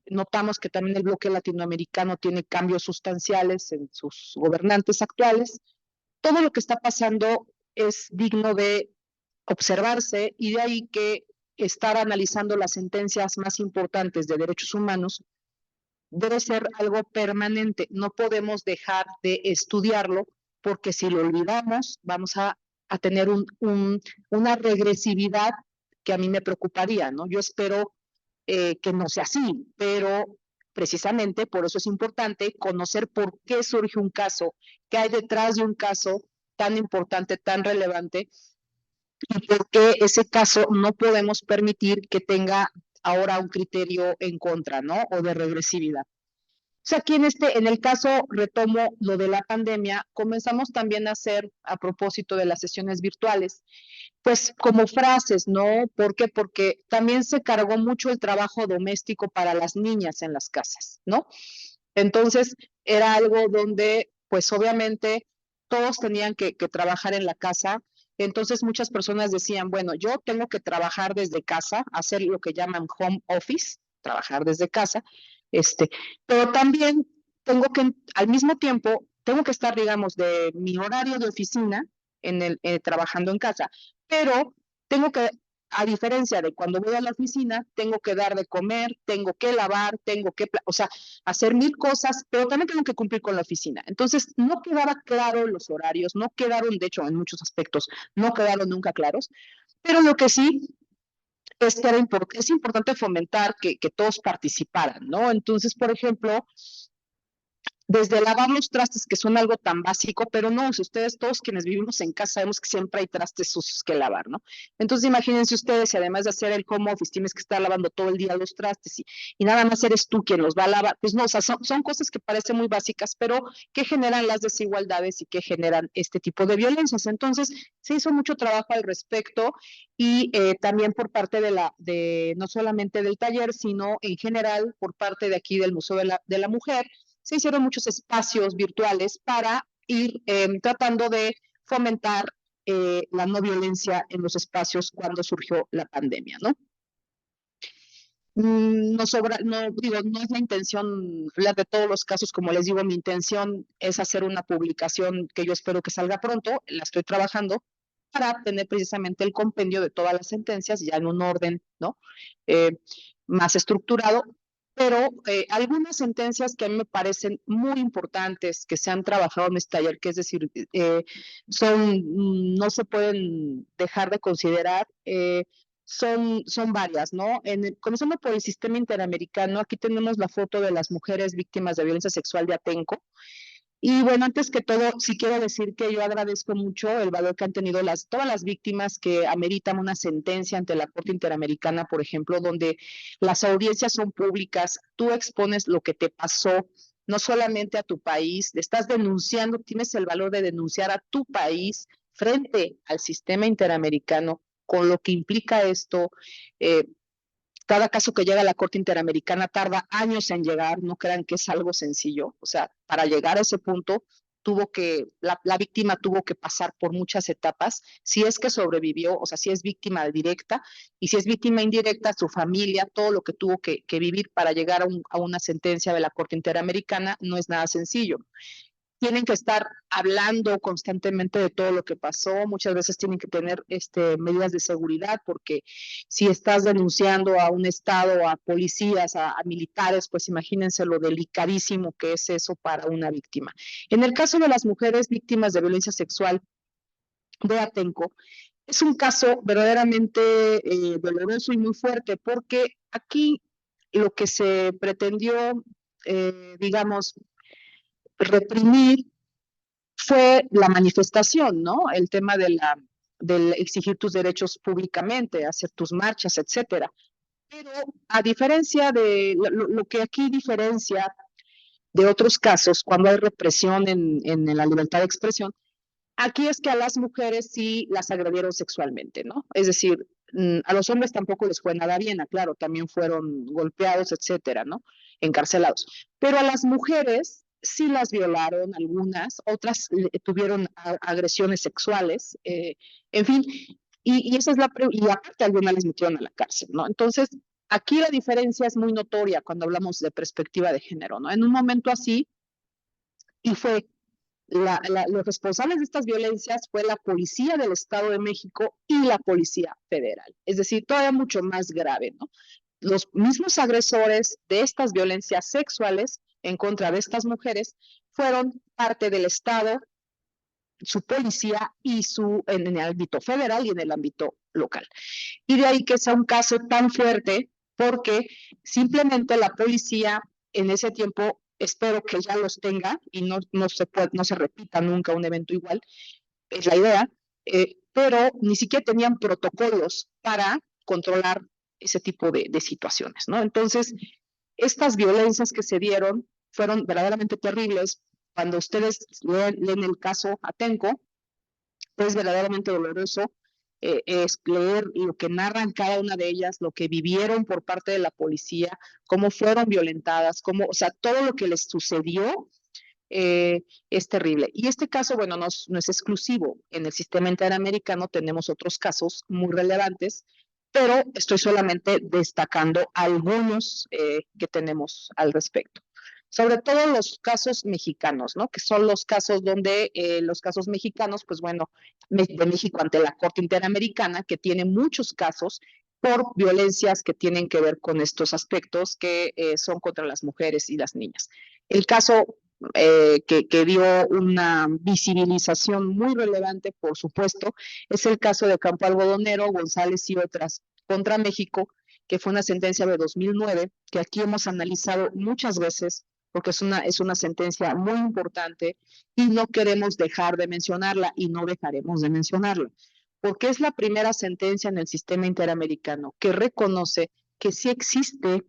notamos que también el bloque latinoamericano tiene cambios sustanciales en sus gobernantes actuales. Todo lo que está pasando es digno de observarse, y de ahí que estar analizando las sentencias más importantes de derechos humanos debe ser algo permanente. No podemos dejar de estudiarlo, porque si lo olvidamos vamos a tener una regresividad que a mí me preocuparía, ¿no? Yo espero que no sea así, pero precisamente por eso es importante conocer por qué surge un caso, qué hay detrás de un caso tan importante, tan relevante, y por qué ese caso no podemos permitir que tenga ahora un criterio en contra, ¿no? O de regresividad. O sea, aquí en el caso, retomo lo de la pandemia, comenzamos también a hacer, a propósito de las sesiones virtuales, pues como frases, ¿no? ¿Por qué? Porque también se cargó mucho el trabajo doméstico para las niñas en las casas, ¿no? Entonces, era algo donde, pues obviamente, todos tenían que trabajar en la casa. Entonces, muchas personas decían, bueno, yo tengo que trabajar desde casa, hacer lo que llaman home office, trabajar desde casa, pero también tengo que, al mismo tiempo, tengo que estar, digamos, de mi horario de oficina trabajando en casa, pero tengo que, a diferencia de cuando voy a la oficina, tengo que dar de comer, tengo que lavar, o sea, hacer mil cosas, pero también tengo que cumplir con la oficina. Entonces, no quedaba claro los horarios, no quedaron, de hecho, en muchos aspectos, no quedaron nunca claros, pero lo que sí es que es importante fomentar que todos participaran, ¿no? Entonces, por ejemplo, desde lavar los trastes, que son algo tan básico, pero no, si ustedes, todos quienes vivimos en casa, sabemos que siempre hay trastes sucios que lavar, ¿no? Entonces imagínense ustedes, si además de hacer el home office tienes que estar lavando todo el día los trastes, y nada más eres tú quien los va a lavar, pues no, o sea, son cosas que parecen muy básicas, pero que generan las desigualdades y que generan este tipo de violencias. Entonces se hizo mucho trabajo al respecto, y también por parte no solamente del taller, sino en general por parte de aquí del Museo de la Mujer. Se hicieron muchos espacios virtuales para ir tratando de fomentar la no violencia en los espacios cuando surgió la pandemia, ¿no? No sobra, no digo, no es la intención hablar de todos los casos, como les digo, mi intención es hacer una publicación que yo espero que salga pronto, la estoy trabajando para tener precisamente el compendio de todas las sentencias ya en un orden, ¿no? Más estructurado, pero algunas sentencias que a mí me parecen muy importantes que se han trabajado en este taller, que es decir, no se pueden dejar de considerar, son varias, ¿no? Comenzando por el sistema interamericano, aquí tenemos la foto de las mujeres víctimas de violencia sexual de Atenco. Y bueno, antes que todo, sí quiero decir que yo agradezco mucho el valor que han tenido todas las víctimas que ameritan una sentencia ante la Corte Interamericana, por ejemplo, donde las audiencias son públicas, tú expones lo que te pasó, no solamente a tu país, estás denunciando, tienes el valor de denunciar a tu país frente al sistema interamericano, con lo que implica esto. Cada caso que llega a la Corte Interamericana tarda años en llegar, no crean que es algo sencillo. O sea, para llegar a ese punto, la víctima tuvo que pasar por muchas etapas, si es que sobrevivió, o sea, si es víctima directa, y si es víctima indirecta, su familia, todo lo que tuvo que vivir para llegar a una sentencia de la Corte Interamericana, no es nada sencillo. tienen que estar hablando constantemente de todo lo que pasó, muchas veces tienen que tener medidas de seguridad, porque si estás denunciando a un estado, a policías, a militares, pues imagínense lo delicadísimo que es eso para una víctima. En el caso de las mujeres víctimas de violencia sexual de Atenco, es un caso verdaderamente doloroso y muy fuerte, porque aquí lo que se pretendió, digamos, reprimir fue la manifestación, ¿no? El tema del exigir tus derechos públicamente, hacer tus marchas, etcétera. Pero a diferencia de lo que aquí diferencia de otros casos, cuando hay represión en la libertad de expresión, aquí es que a las mujeres sí las agredieron sexualmente, ¿no? Es decir, a los hombres tampoco les fue nada bien, claro, también fueron golpeados, etcétera, ¿no? Encarcelados. Pero a las mujeres sí las violaron algunas, otras tuvieron agresiones sexuales, en fin, y esa es y aparte algunas les metieron a la cárcel, ¿no? Entonces, aquí la diferencia es muy notoria cuando hablamos de perspectiva de género, ¿no? En un momento así, y fue los responsables de estas violencias fue la Policía del Estado de México y la Policía Federal. Es decir, todavía mucho más grave, ¿no? Los mismos agresores de estas violencias sexuales en contra de estas mujeres fueron parte del Estado, su policía y en el ámbito federal y en el ámbito local. Y de ahí que sea un caso tan fuerte porque simplemente la policía en ese tiempo, espero que ya los tenga y no se repita nunca un evento igual, es la idea, pero ni siquiera tenían protocolos para controlar ese tipo de situaciones, ¿no? Entonces, estas violencias que se dieron fueron verdaderamente terribles. Cuando ustedes leen el caso Atenco, es verdaderamente doloroso es leer lo que narran cada una de ellas, lo que vivieron por parte de la policía, cómo fueron violentadas, o sea, todo lo que les sucedió es terrible. Y este caso, bueno, no es exclusivo. En el sistema interamericano tenemos otros casos muy relevantes, pero estoy solamente destacando algunos que tenemos al respecto. Sobre todo los casos mexicanos, ¿no? Que son los casos donde los casos mexicanos, pues bueno, de México ante la Corte Interamericana, que tiene muchos casos por violencias que tienen que ver con estos aspectos que son contra las mujeres y las niñas. El caso que dio una visibilización muy relevante, por supuesto, es el caso de Campo Algodonero, González y otras contra México, que fue una sentencia de 2009, que aquí hemos analizado muchas veces, porque es una sentencia muy importante y no queremos dejar de mencionarla y no dejaremos de mencionarla, porque es la primera sentencia en el sistema interamericano que reconoce que sí existe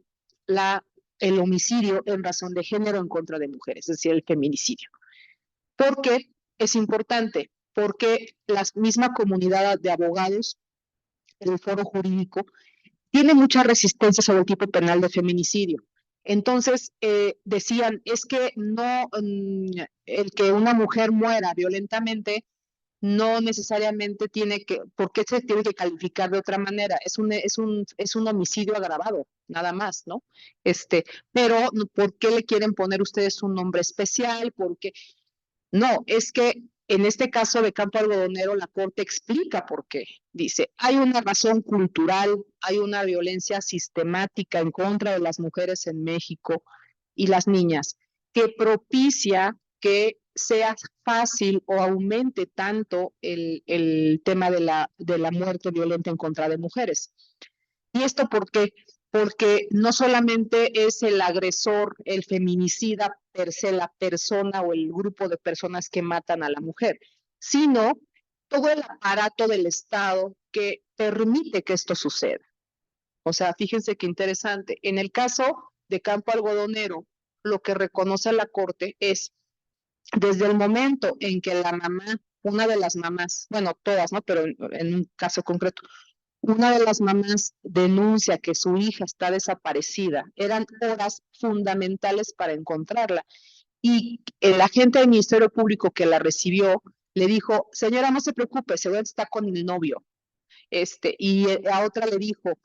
el homicidio en razón de género en contra de mujeres, es decir, el feminicidio. ¿Por qué es importante? Porque la misma comunidad de abogados, el foro jurídico, tiene mucha resistencia sobre el tipo penal de feminicidio. Entonces, decían, es que no, el que una mujer muera violentamente no necesariamente ¿por qué se tiene que calificar de otra manera? Es un homicidio agravado, nada más, ¿no? Pero, ¿por qué le quieren poner ustedes un nombre especial? Porque, no, es que en este caso de Campo Algodonero, la Corte explica por qué. Dice, hay una razón cultural, hay una violencia sistemática en contra de las mujeres en México y las niñas, que propicia que sea fácil o aumente tanto el tema de la muerte violenta en contra de mujeres. ¿Y esto por qué? Porque no solamente es el agresor, el feminicida per se, la persona o el grupo de personas que matan a la mujer, sino todo el aparato del Estado que permite que esto suceda. O sea, fíjense qué interesante. En el caso de Campo Algodonero, lo que reconoce la Corte es desde el momento en que la mamá, una de las mamás, bueno, todas, ¿no? Pero en un caso concreto, una de las mamás denuncia que su hija está desaparecida. Eran horas fundamentales para encontrarla. Y el agente del Ministerio Público que la recibió le dijo, señora, no se preocupe, seguro está con el novio. Y a otra le dijo,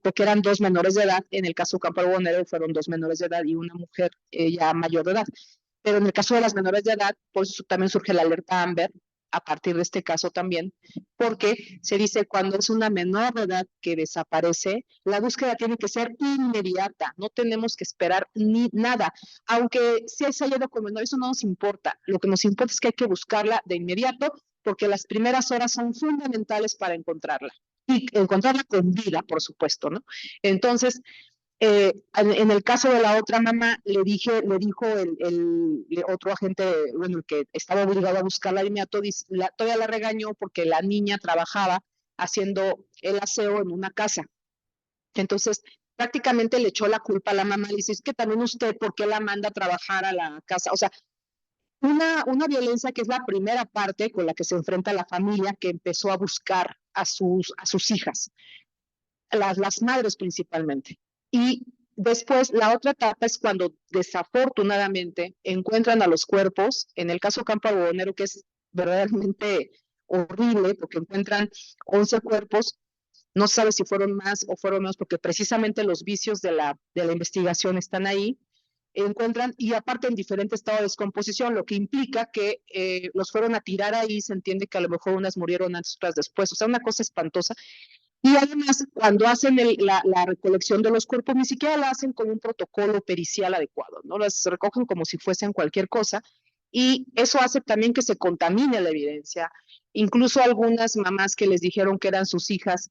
porque eran dos menores de edad, en el caso Campo Algodonero fueron dos menores de edad y una mujer ya mayor de edad. Pero en el caso de las menores de edad, pues también surge la alerta AMBER a partir de este caso también, porque se dice cuando es una menor de edad que desaparece, la búsqueda tiene que ser inmediata, no tenemos que esperar ni nada, aunque si se haya ido con menor, eso no nos importa, lo que nos importa es que hay que buscarla de inmediato, porque las primeras horas son fundamentales para encontrarla, y encontrarla con vida, por supuesto, ¿no? Entonces, en el caso de la otra mamá, le dijo el otro agente, bueno, el que estaba obligado a buscarla de inmediato, todavía la regañó porque la niña trabajaba haciendo el aseo en una casa. Entonces, prácticamente le echó la culpa a la mamá, le dice, es que también usted, ¿por qué la manda a trabajar a la casa? O sea, una violencia que es la primera parte con la que se enfrenta la familia que empezó a buscar a sus hijas, las madres principalmente. Y después, la otra etapa es cuando desafortunadamente encuentran a los cuerpos, en el caso Campo Algodonero, que es verdaderamente horrible, porque encuentran 11 cuerpos, no se sabe si fueron más o fueron menos, porque precisamente los vicios de la investigación están ahí, encuentran, y aparte en diferente estado de descomposición, lo que implica que los fueron a tirar ahí, se entiende que a lo mejor unas murieron antes, otras después, o sea, una cosa espantosa, y además, cuando hacen la recolección de los cuerpos, ni siquiera la hacen con un protocolo pericial adecuado, ¿no? Las recogen como si fuesen cualquier cosa, y eso hace también que se contamine la evidencia. Incluso algunas mamás que les dijeron que eran sus hijas,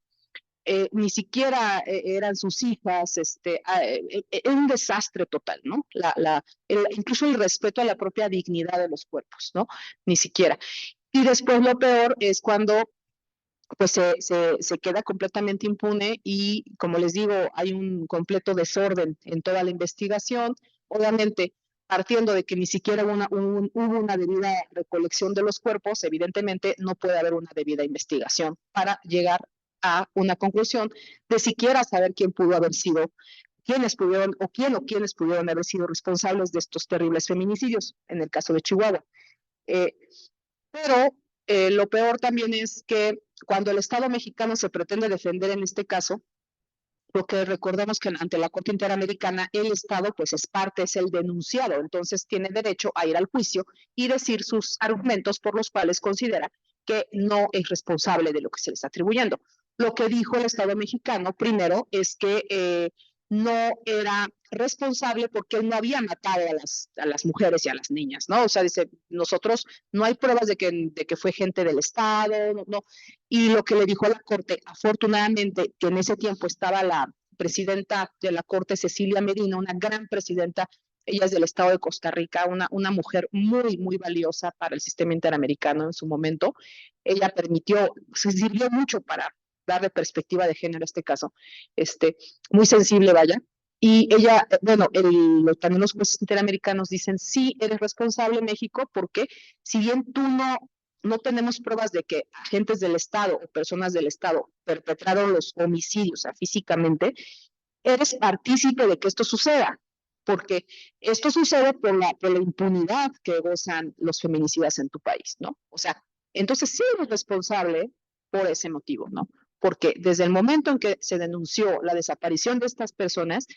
ni siquiera eran sus hijas, era un desastre total, ¿no? Incluso el respeto a la propia dignidad de los cuerpos, ¿no? Ni siquiera. Y después lo peor es cuando pues se queda completamente impune y, como les digo, hay un completo desorden en toda la investigación. Obviamente, partiendo de que ni siquiera hubo una debida recolección de los cuerpos, evidentemente no puede haber una debida investigación para llegar a una conclusión de siquiera saber quién pudo haber sido, quiénes pudieron o quiénes pudieron haber sido responsables de estos terribles feminicidios, en el caso de Chihuahua. Eh, pero lo peor también es que cuando el Estado mexicano se pretende defender en este caso, lo que recordemos que ante la Corte Interamericana el Estado pues es parte, es el denunciado, entonces tiene derecho a ir al juicio y decir sus argumentos por los cuales considera que no es responsable de lo que se le está atribuyendo. Lo que dijo el Estado mexicano primero es que no era responsable porque él no había matado a las mujeres y a las niñas, ¿no? O sea, dice, nosotros no hay pruebas de que fue gente del Estado, no. Y lo que le dijo a la Corte, afortunadamente, que en ese tiempo estaba la presidenta de la Corte, Cecilia Medina, una gran presidenta, ella es del Estado de Costa Rica, una mujer muy, muy valiosa para el sistema interamericano en su momento. Ella permitió, se sirvió mucho para darle perspectiva de género a este caso, muy sensible, vaya. Y ella, bueno, también los jueces interamericanos dicen, sí, eres responsable, México, porque si bien tú no tenemos pruebas de que agentes del Estado o personas del Estado perpetraron los homicidios, o sea, físicamente, eres partícipe de que esto suceda, porque esto sucede por la impunidad que gozan los feminicidas en tu país, ¿no? O sea, entonces sí eres responsable por ese motivo, ¿no? Porque desde el momento en que se denunció la desaparición de estas personas,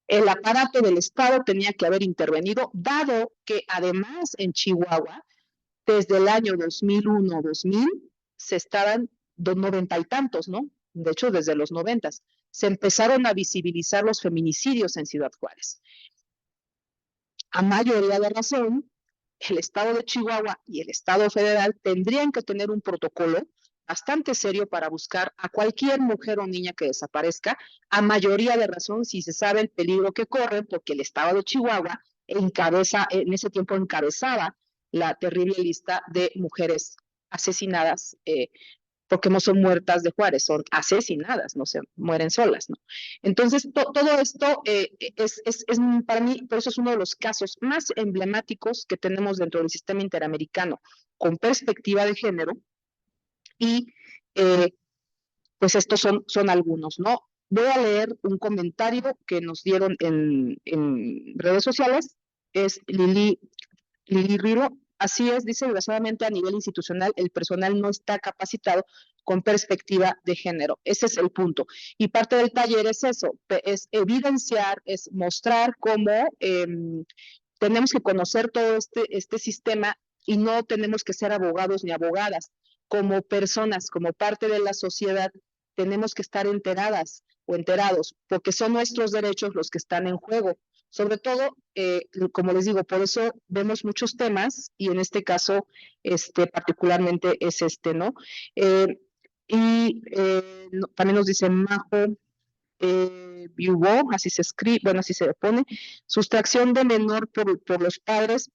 el aparato del Estado tenía que haber intervenido, dado que además en Chihuahua, desde el año 2001-2000, se estaban 90 y tantos, ¿no? De hecho, desde los 90, se empezaron a visibilizar los feminicidios en Ciudad Juárez. A mayoría de razón, el Estado de Chihuahua y el Estado federal tendrían que tener un protocolo bastante serio para buscar a cualquier mujer o niña que desaparezca, a mayoría de razón si se sabe el peligro que corren, porque el Estado de Chihuahua en ese tiempo encabezaba la terrible lista de mujeres asesinadas, porque no son muertas de Juárez, son asesinadas, no se mueren solas, ¿no? Entonces, todo esto es para mí, por eso es uno de los casos más emblemáticos que tenemos dentro del sistema interamericano con perspectiva de género, y pues estos son algunos, ¿no? Voy a leer un comentario que nos dieron en redes sociales, es Lili Riro. Así es, dice, desgraciadamente a nivel institucional el personal no está capacitado con perspectiva de género. Ese es el punto. Y parte del taller es eso, es evidenciar, es mostrar cómo tenemos que conocer todo este sistema y no tenemos que ser abogados ni abogadas. Como personas, como parte de la sociedad, tenemos que estar enteradas o enterados, porque son nuestros derechos los que están en juego. Sobre todo, como les digo, por eso vemos muchos temas y en este caso, particularmente es ¿no? También nos dice Majo, Biubo, así se escribe, bueno, así se pone, sustracción de menor por los padres,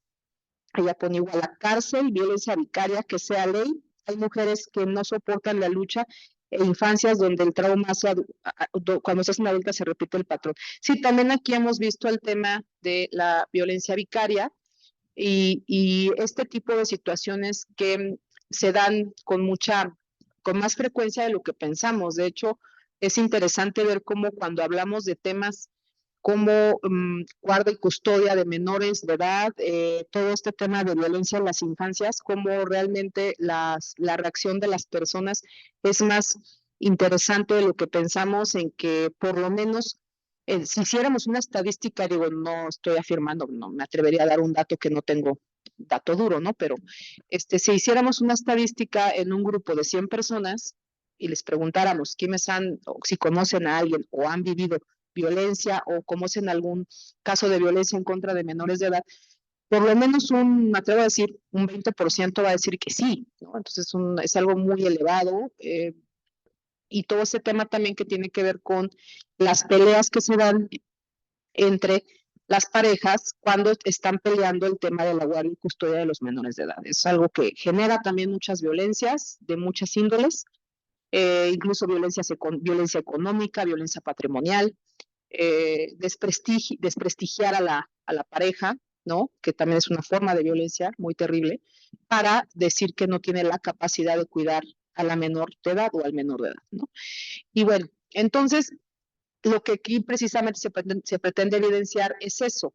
ella pone igual a cárcel, violencia vicaria, que sea ley. Hay mujeres que no soportan la lucha e infancias donde el trauma cuando se hacen adultas se repite el patrón. Sí, también aquí hemos visto el tema de la violencia vicaria y este tipo de situaciones que se dan con más frecuencia de lo que pensamos. De hecho, es interesante ver cómo cuando hablamos de temas como guarda y custodia de menores de edad, todo este tema de violencia en las infancias, cómo realmente la reacción de las personas es más interesante de lo que pensamos, en que por lo menos si hiciéramos una estadística, digo, no estoy afirmando, no me atrevería a dar un dato que no tengo dato duro, ¿no? Pero si hiciéramos una estadística en un grupo de 100 personas y les preguntáramos quiénes o si conocen a alguien o han vivido violencia o conocen algún caso de violencia en contra de menores de edad, por lo menos me atrevo a decir, un 20% va a decir que sí, ¿no? Entonces es algo muy elevado, y todo ese tema también que tiene que ver con las peleas que se dan entre las parejas cuando están peleando el tema de la guardia y custodia de los menores de edad. Es algo que genera también muchas violencias de muchas índoles, incluso violencia económica, violencia patrimonial, desprestigiar a la pareja, ¿no? Que también es una forma de violencia muy terrible, para decir que no tiene la capacidad de cuidar a la menor de edad o al menor de edad, ¿no? Y bueno, entonces, lo que aquí precisamente se pretende evidenciar es eso.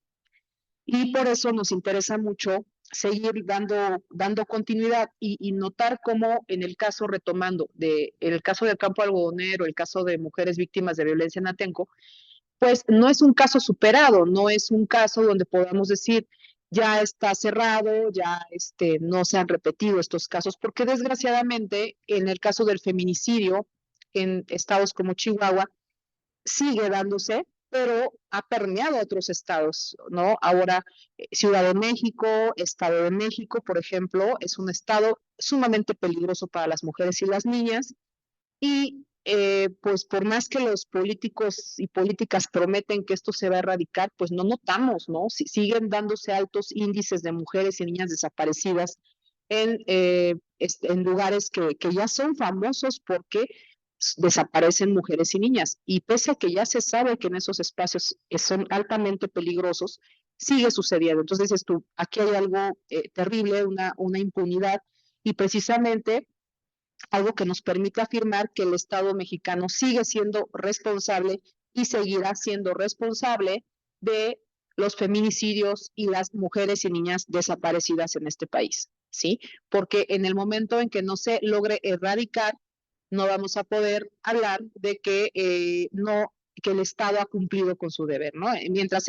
Y por eso nos interesa mucho seguir dando continuidad y notar cómo en el caso, retomando, el caso del campo algodonero, el caso de mujeres víctimas de violencia en Atenco, pues no es un caso superado, no es un caso donde podamos decir ya está cerrado, ya no se han repetido estos casos, porque desgraciadamente en el caso del feminicidio en estados como Chihuahua sigue dándose, pero ha permeado a otros estados, ¿no? Ahora, Ciudad de México, Estado de México, por ejemplo, es un estado sumamente peligroso para las mujeres y las niñas, y pues por más que los políticos y políticas prometen que esto se va a erradicar, pues no notamos, ¿no? Siguen dándose altos índices de mujeres y niñas desaparecidas en lugares que ya son famosos porque desaparecen mujeres y niñas. Y pese a que ya se sabe que en esos espacios son altamente peligrosos, sigue sucediendo. Entonces dices tú, aquí hay algo terrible, una impunidad, y precisamente algo que nos permite afirmar que el Estado mexicano sigue siendo responsable y seguirá siendo responsable de los feminicidios y las mujeres y niñas desaparecidas en este país, ¿sí? Porque en el momento en que no se logre erradicar, no vamos a poder hablar de que que el Estado ha cumplido con su deber, ¿no? Mientras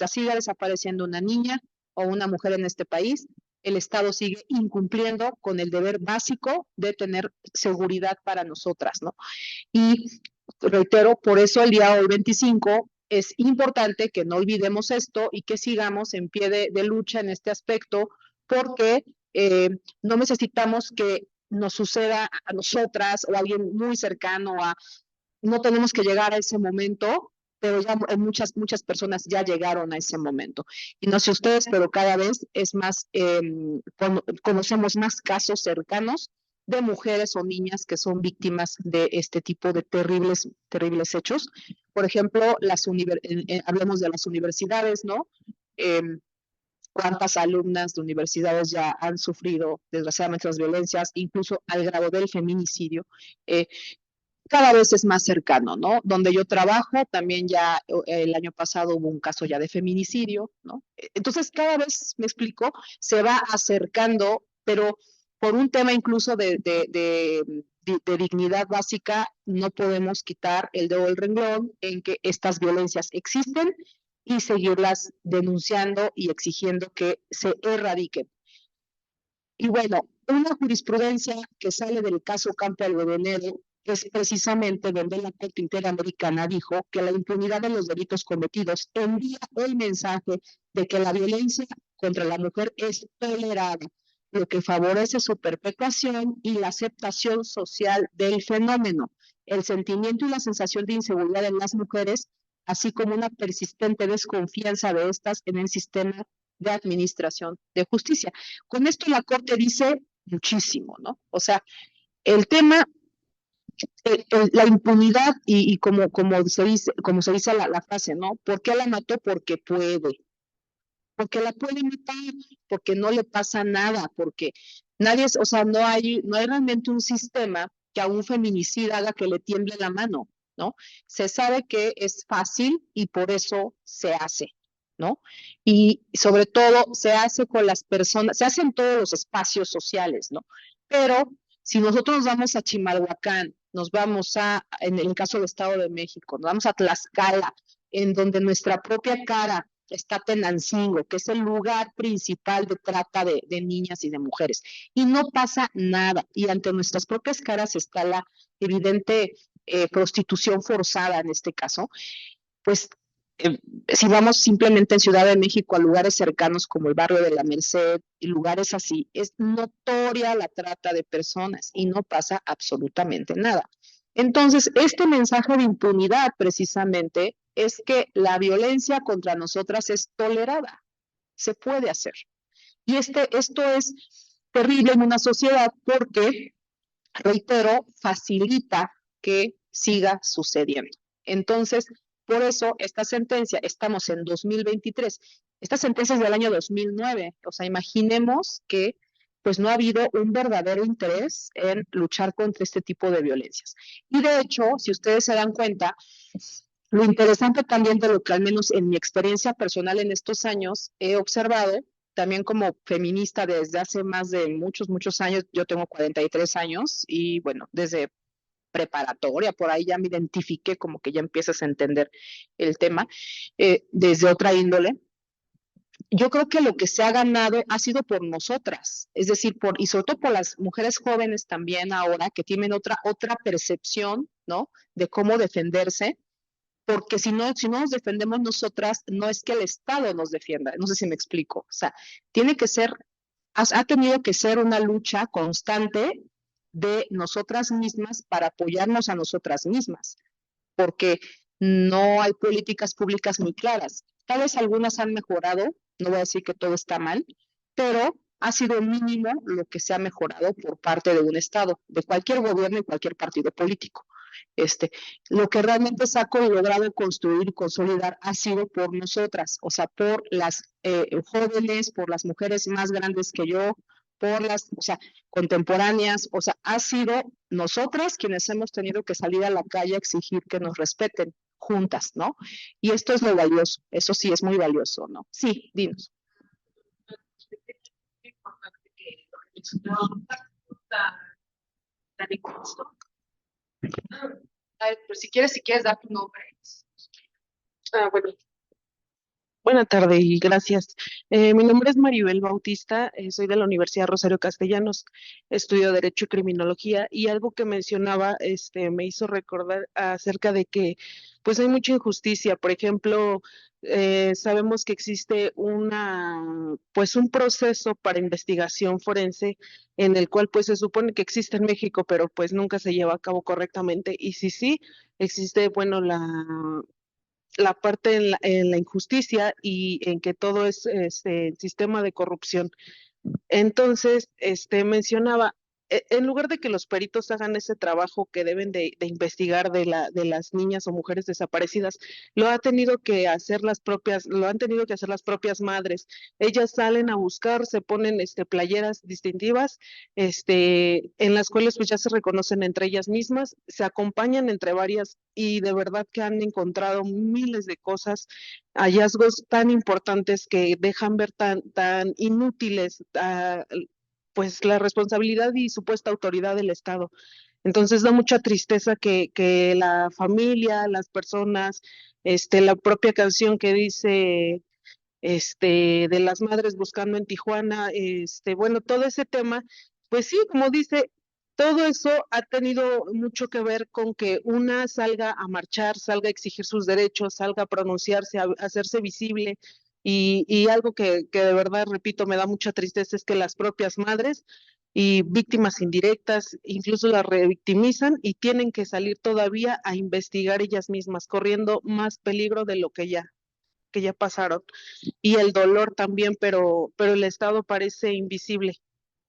siga desapareciendo una niña o una mujer en este país, el Estado sigue incumpliendo con el deber básico de tener seguridad para nosotras, ¿no? Y reitero, por eso el día hoy 25 es importante que no olvidemos esto y que sigamos en pie de lucha en este aspecto, porque no necesitamos que nos suceda a nosotras o a alguien muy cercano, no tenemos que llegar a ese momento, pero ya muchas personas ya llegaron a ese momento. Y no sé ustedes, pero cada vez es más, conocemos más casos cercanos de mujeres o niñas que son víctimas de este tipo de terribles hechos. Por ejemplo, hablemos de las universidades, ¿no? Cuántas alumnas de universidades ya han sufrido desgraciadamente las violencias, incluso al grado del feminicidio. Cada vez es más cercano, ¿no? Donde yo trabajo, también ya el año pasado hubo un caso ya de feminicidio, ¿no? Entonces, cada vez, me explico, se va acercando, pero por un tema incluso de dignidad básica, no podemos quitar el dedo del renglón en que estas violencias existen y seguirlas denunciando y exigiendo que se erradiquen. Y bueno, una jurisprudencia que sale del caso Campo Algodonero es precisamente donde la Corte Interamericana dijo que la impunidad de los delitos cometidos envía el mensaje de que la violencia contra la mujer es tolerada, lo que favorece su perpetuación y la aceptación social del fenómeno, el sentimiento y la sensación de inseguridad en las mujeres, así como una persistente desconfianza de estas en el sistema de administración de justicia. Con esto la Corte dice muchísimo, ¿no? O sea, el tema, la impunidad y como se dice la frase, ¿no? ¿Por qué la mató? Porque puede. Porque la puede matar, porque no le pasa nada, porque nadie, o sea, no hay realmente un sistema que a un feminicida haga que le tiemble la mano, ¿no? Se sabe que es fácil y por eso se hace, ¿no? Y sobre todo se hace con las personas, se hace en todos los espacios sociales, ¿no? Pero si nosotros nos vamos a Chimalhuacán, nos vamos en el caso del Estado de México, nos vamos a Tlaxcala, en donde nuestra propia cara está Tenancingo, que es el lugar principal de trata de niñas y de mujeres. Y no pasa nada. Y ante nuestras propias caras está la evidente prostitución forzada en este caso. Pues si vamos simplemente en Ciudad de México a lugares cercanos como el barrio de la Merced y lugares así, es notoria la trata de personas y no pasa absolutamente nada. Entonces, este mensaje de impunidad precisamente es que la violencia contra nosotras es tolerada, se puede hacer. Y esto es terrible en una sociedad porque, reitero, facilita que siga sucediendo. Entonces, por eso esta sentencia, estamos en 2023, esta sentencia es del año 2009, o sea, imaginemos que pues no ha habido un verdadero interés en luchar contra este tipo de violencias. Y de hecho, si ustedes se dan cuenta, lo interesante también de lo que al menos en mi experiencia personal en estos años he observado, también como feminista desde hace más de muchos años, yo tengo 43 años y bueno, desde preparatoria, por ahí ya me identifiqué, como que ya empiezas a entender el tema, desde otra índole. Yo creo que lo que se ha ganado ha sido por nosotras, es decir, y sobre todo por las mujeres jóvenes también ahora que tienen otra percepción, ¿no? De cómo defenderse, porque si no nos defendemos nosotras, no es que el Estado nos defienda, no sé si me explico, o sea, tiene que ser, ha tenido que ser una lucha constante de nosotras mismas para apoyarnos a nosotras mismas, porque no hay políticas públicas muy claras. Tal vez algunas han mejorado, no voy a decir que todo está mal, pero ha sido mínimo lo que se ha mejorado por parte de un Estado, de cualquier gobierno y cualquier partido político. Lo que realmente se ha logrado construir y consolidar ha sido por nosotras, o sea, por las jóvenes, por las mujeres más grandes que yo, por las, o sea, contemporáneas, o sea, ha sido nosotras quienes hemos tenido que salir a la calle a exigir que nos respeten juntas, ¿no? Y esto es lo valioso, eso sí es muy valioso, ¿no? Sí, dinos. A ver, pues si quieres dar tu nombre. Bueno, buena tarde y gracias. Mi nombre es Maribel Bautista, soy de la Universidad Rosario Castellanos, estudio Derecho y Criminología y algo que mencionaba me hizo recordar acerca de que pues hay mucha injusticia. Por ejemplo, sabemos que existe pues un proceso para investigación forense en el cual pues se supone que existe en México, pero pues nunca se lleva a cabo correctamente. Y si sí, existe, bueno, la parte en la injusticia y en que todo es sistema de corrupción. Entonces, mencionaba, en lugar de que los peritos hagan ese trabajo que deben de investigar de las niñas o mujeres desaparecidas, lo han tenido que hacer las propias madres. Ellas salen a buscar, se ponen playeras distintivas, en las cuales pues ya se reconocen entre ellas mismas, se acompañan entre varias y de verdad que han encontrado miles de cosas, hallazgos tan importantes que dejan ver tan inútiles pues la responsabilidad y supuesta autoridad del Estado. Entonces da mucha tristeza que la familia, las personas, la propia canción que dice de las madres buscando en Tijuana, bueno, todo ese tema, pues sí, como dice, todo eso ha tenido mucho que ver con que una salga a marchar, salga a exigir sus derechos, salga a pronunciarse, a hacerse visible. Y algo que de verdad, repito, me da mucha tristeza es que las propias madres y víctimas indirectas incluso las revictimizan y tienen que salir todavía a investigar ellas mismas, corriendo más peligro de lo que ya pasaron y el dolor también, pero el Estado parece invisible.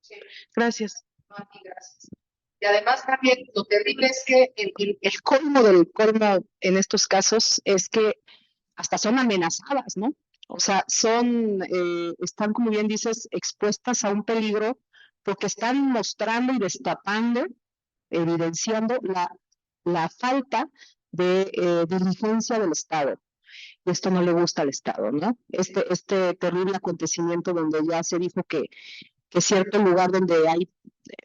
Sí, Gracias. mami, gracias. Y además también lo terrible es que el colmo del colmo en estos casos es que hasta son amenazadas, ¿no? O sea, están, como bien dices, expuestas a un peligro porque están mostrando y destapando, evidenciando la falta de diligencia del Estado. Y esto no le gusta al Estado, ¿no? Este terrible acontecimiento donde ya se dijo que cierto lugar donde hay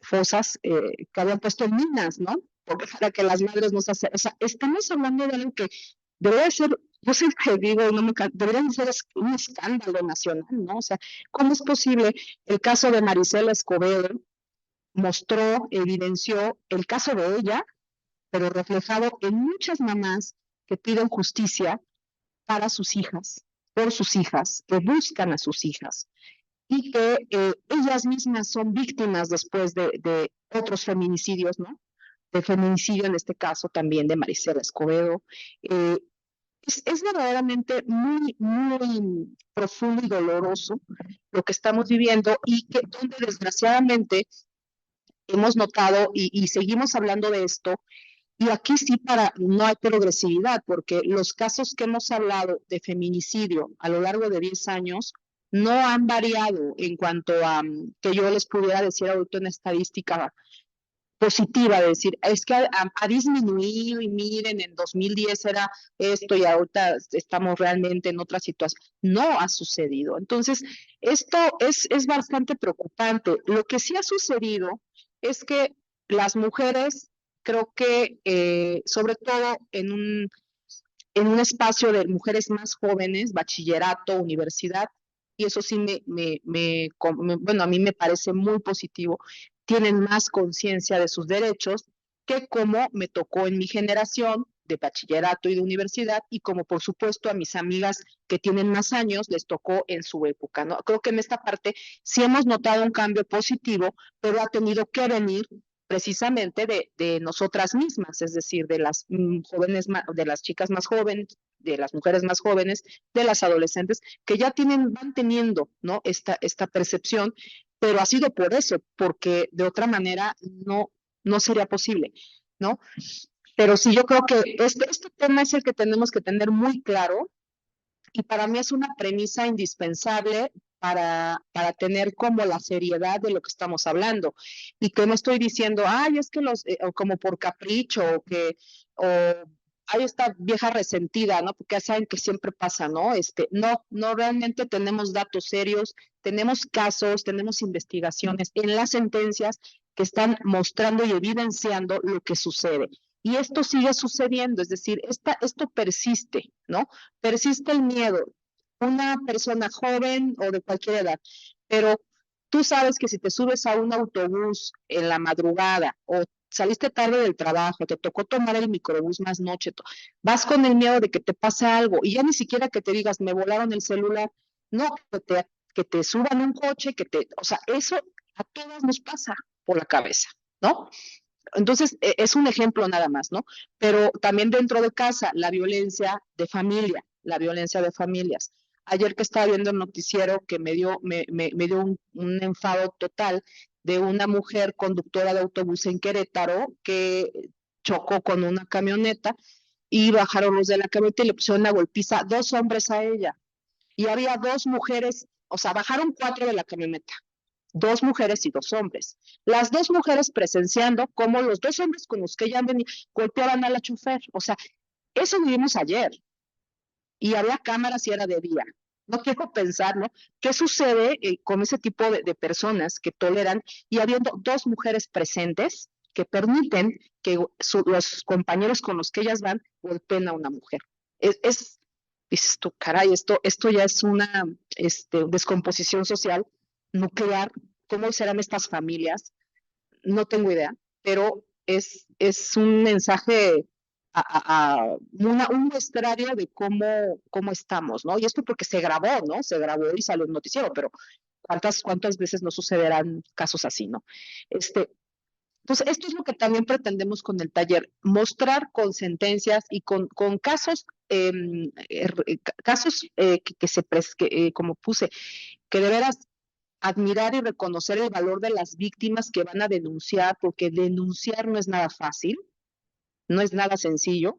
fosas que habían puesto en minas, ¿no? Porque para que las madres no se hacen, o sea, estamos hablando de algo que debería ser, yo siempre digo, debería ser un escándalo nacional, ¿no? O sea, ¿cómo es posible? El caso de Marisela Escobedo mostró, evidenció el caso de ella, pero reflejado en muchas mamás que piden justicia para sus hijas, por sus hijas, que buscan a sus hijas y que ellas mismas son víctimas después de otros feminicidios, ¿no? De feminicidio en este caso también de Marisela Escobedo. Eh, es verdaderamente muy, muy profundo y doloroso lo que estamos viviendo y que donde desgraciadamente hemos notado y seguimos hablando de esto. Y aquí sí no hay progresividad, porque los casos que hemos hablado de feminicidio a lo largo de 10 años no han variado en cuanto a que yo les pudiera decir ahorita una estadística positiva, de decir, es que ha disminuido y miren, en 2010 era esto y ahorita estamos realmente en otra situación. No ha sucedido. Entonces, esto es bastante preocupante. Lo que sí ha sucedido es que las mujeres, creo que sobre todo en un espacio de mujeres más jóvenes, bachillerato, universidad, y eso sí bueno, a mí me parece muy positivo, tienen más conciencia de sus derechos que como me tocó en mi generación de bachillerato y de universidad y como por supuesto a mis amigas que tienen más años les tocó en su época, ¿no? Creo que en esta parte sí hemos notado un cambio positivo, pero ha tenido que venir precisamente de nosotras mismas, es decir, de las jóvenes, de las chicas más jóvenes, de las mujeres más jóvenes, de las adolescentes, que ya van teniendo, ¿no? Esta percepción, pero ha sido por eso, porque de otra manera no sería posible, ¿no? Pero sí, yo creo que este tema es el que tenemos que tener muy claro y para mí es una premisa indispensable para tener como la seriedad de lo que estamos hablando. Y que no estoy diciendo, ay, es que o como por capricho, o hay esta vieja resentida, ¿no? Porque ya saben que siempre pasa, ¿no? No, realmente tenemos datos serios, tenemos casos, tenemos investigaciones en las sentencias que están mostrando y evidenciando lo que sucede. Y esto sigue sucediendo, es decir, esto persiste, ¿no? Persiste el miedo. Una persona joven o de cualquier edad, pero tú sabes que si te subes a un autobús en la madrugada o saliste tarde del trabajo, te tocó tomar el microbús más noche, vas con el miedo de que te pase algo y ya ni siquiera que te digas, me volaron el celular, no, que te suban un coche, o sea, eso a todas nos pasa por la cabeza, ¿no? Entonces, es un ejemplo nada más, ¿no? Pero también dentro de casa, la violencia de familia, la violencia de familias. Ayer que estaba viendo el noticiero que me dio un enfado total de una mujer conductora de autobús en Querétaro que chocó con una camioneta y bajaron los de la camioneta y le pusieron una golpiza, 2 hombres a ella. Y había 2 mujeres, o sea, bajaron 4 de la camioneta, 2 mujeres y 2 hombres. Las 2 mujeres presenciando cómo los 2 hombres con los que ella venía golpeaban a la chofer. O sea, eso vivimos ayer. Y había cámaras y era de día. No quiero pensar, ¿no? ¿Qué sucede con ese tipo de personas que toleran y habiendo 2 mujeres presentes que permiten que los compañeros con los que ellas van golpeen a una mujer. Dices tú, caray, esto ya es una descomposición social nuclear. ¿Cómo serán estas familias? No tengo idea, pero es un mensaje, un muestrario de cómo estamos, ¿no? Y esto porque se grabó, ¿no? Se grabó y salió en noticiero, pero ¿cuántas veces no sucederán casos así, ¿no? Pues esto es lo que también pretendemos con el taller, mostrar con sentencias y con casos, como puse, que de veras admirar y reconocer el valor de las víctimas que van a denunciar, porque denunciar no es nada fácil, no es nada sencillo.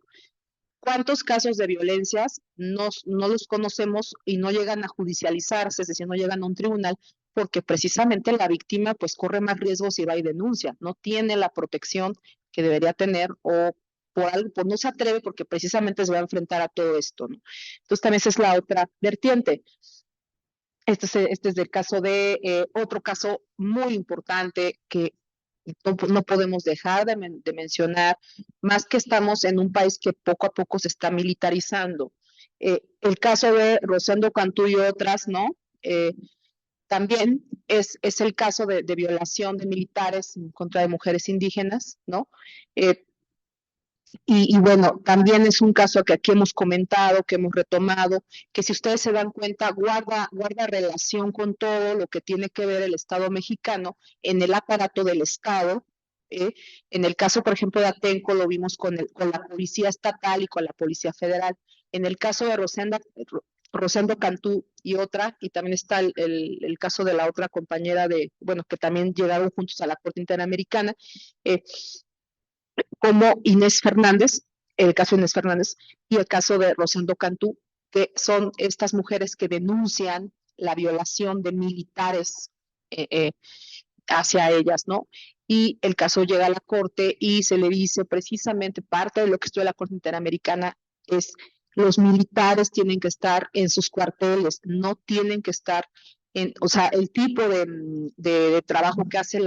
¿Cuántos casos de violencias no los conocemos y no llegan a judicializarse, es decir, no llegan a un tribunal, porque precisamente la víctima pues corre más riesgos si va y denuncia, no tiene la protección que debería tener o por no se atreve porque precisamente se va a enfrentar a todo esto, ¿no? Entonces también esa es la otra vertiente. Este es del caso de otro caso muy importante que no podemos dejar de mencionar, más que estamos en un país que poco a poco se está militarizando. El caso de Rosendo Cantú y otras, ¿no? También es el caso de violación de militares en contra de mujeres indígenas, ¿no? Y bueno, también es un caso que aquí hemos comentado, que hemos retomado, que si ustedes se dan cuenta, guarda relación con todo lo que tiene que ver el Estado mexicano en el aparato del Estado. ¿eh? En el caso, por ejemplo, de Atenco, lo vimos con la Policía Estatal y con la Policía Federal. En el caso de Rosendo Cantú y otra, y también está el caso de la otra compañera que también llegaron juntos a la Corte Interamericana, como Inés Fernández, el caso de Inés Fernández y el caso de Rosendo Cantú, que son estas mujeres que denuncian la violación de militares hacia ellas, ¿no? Y el caso llega a la Corte y se le dice precisamente parte de lo que estudia la Corte Interamericana es los militares tienen que estar en sus cuarteles, no tienen que estar o sea, el tipo de trabajo que hacen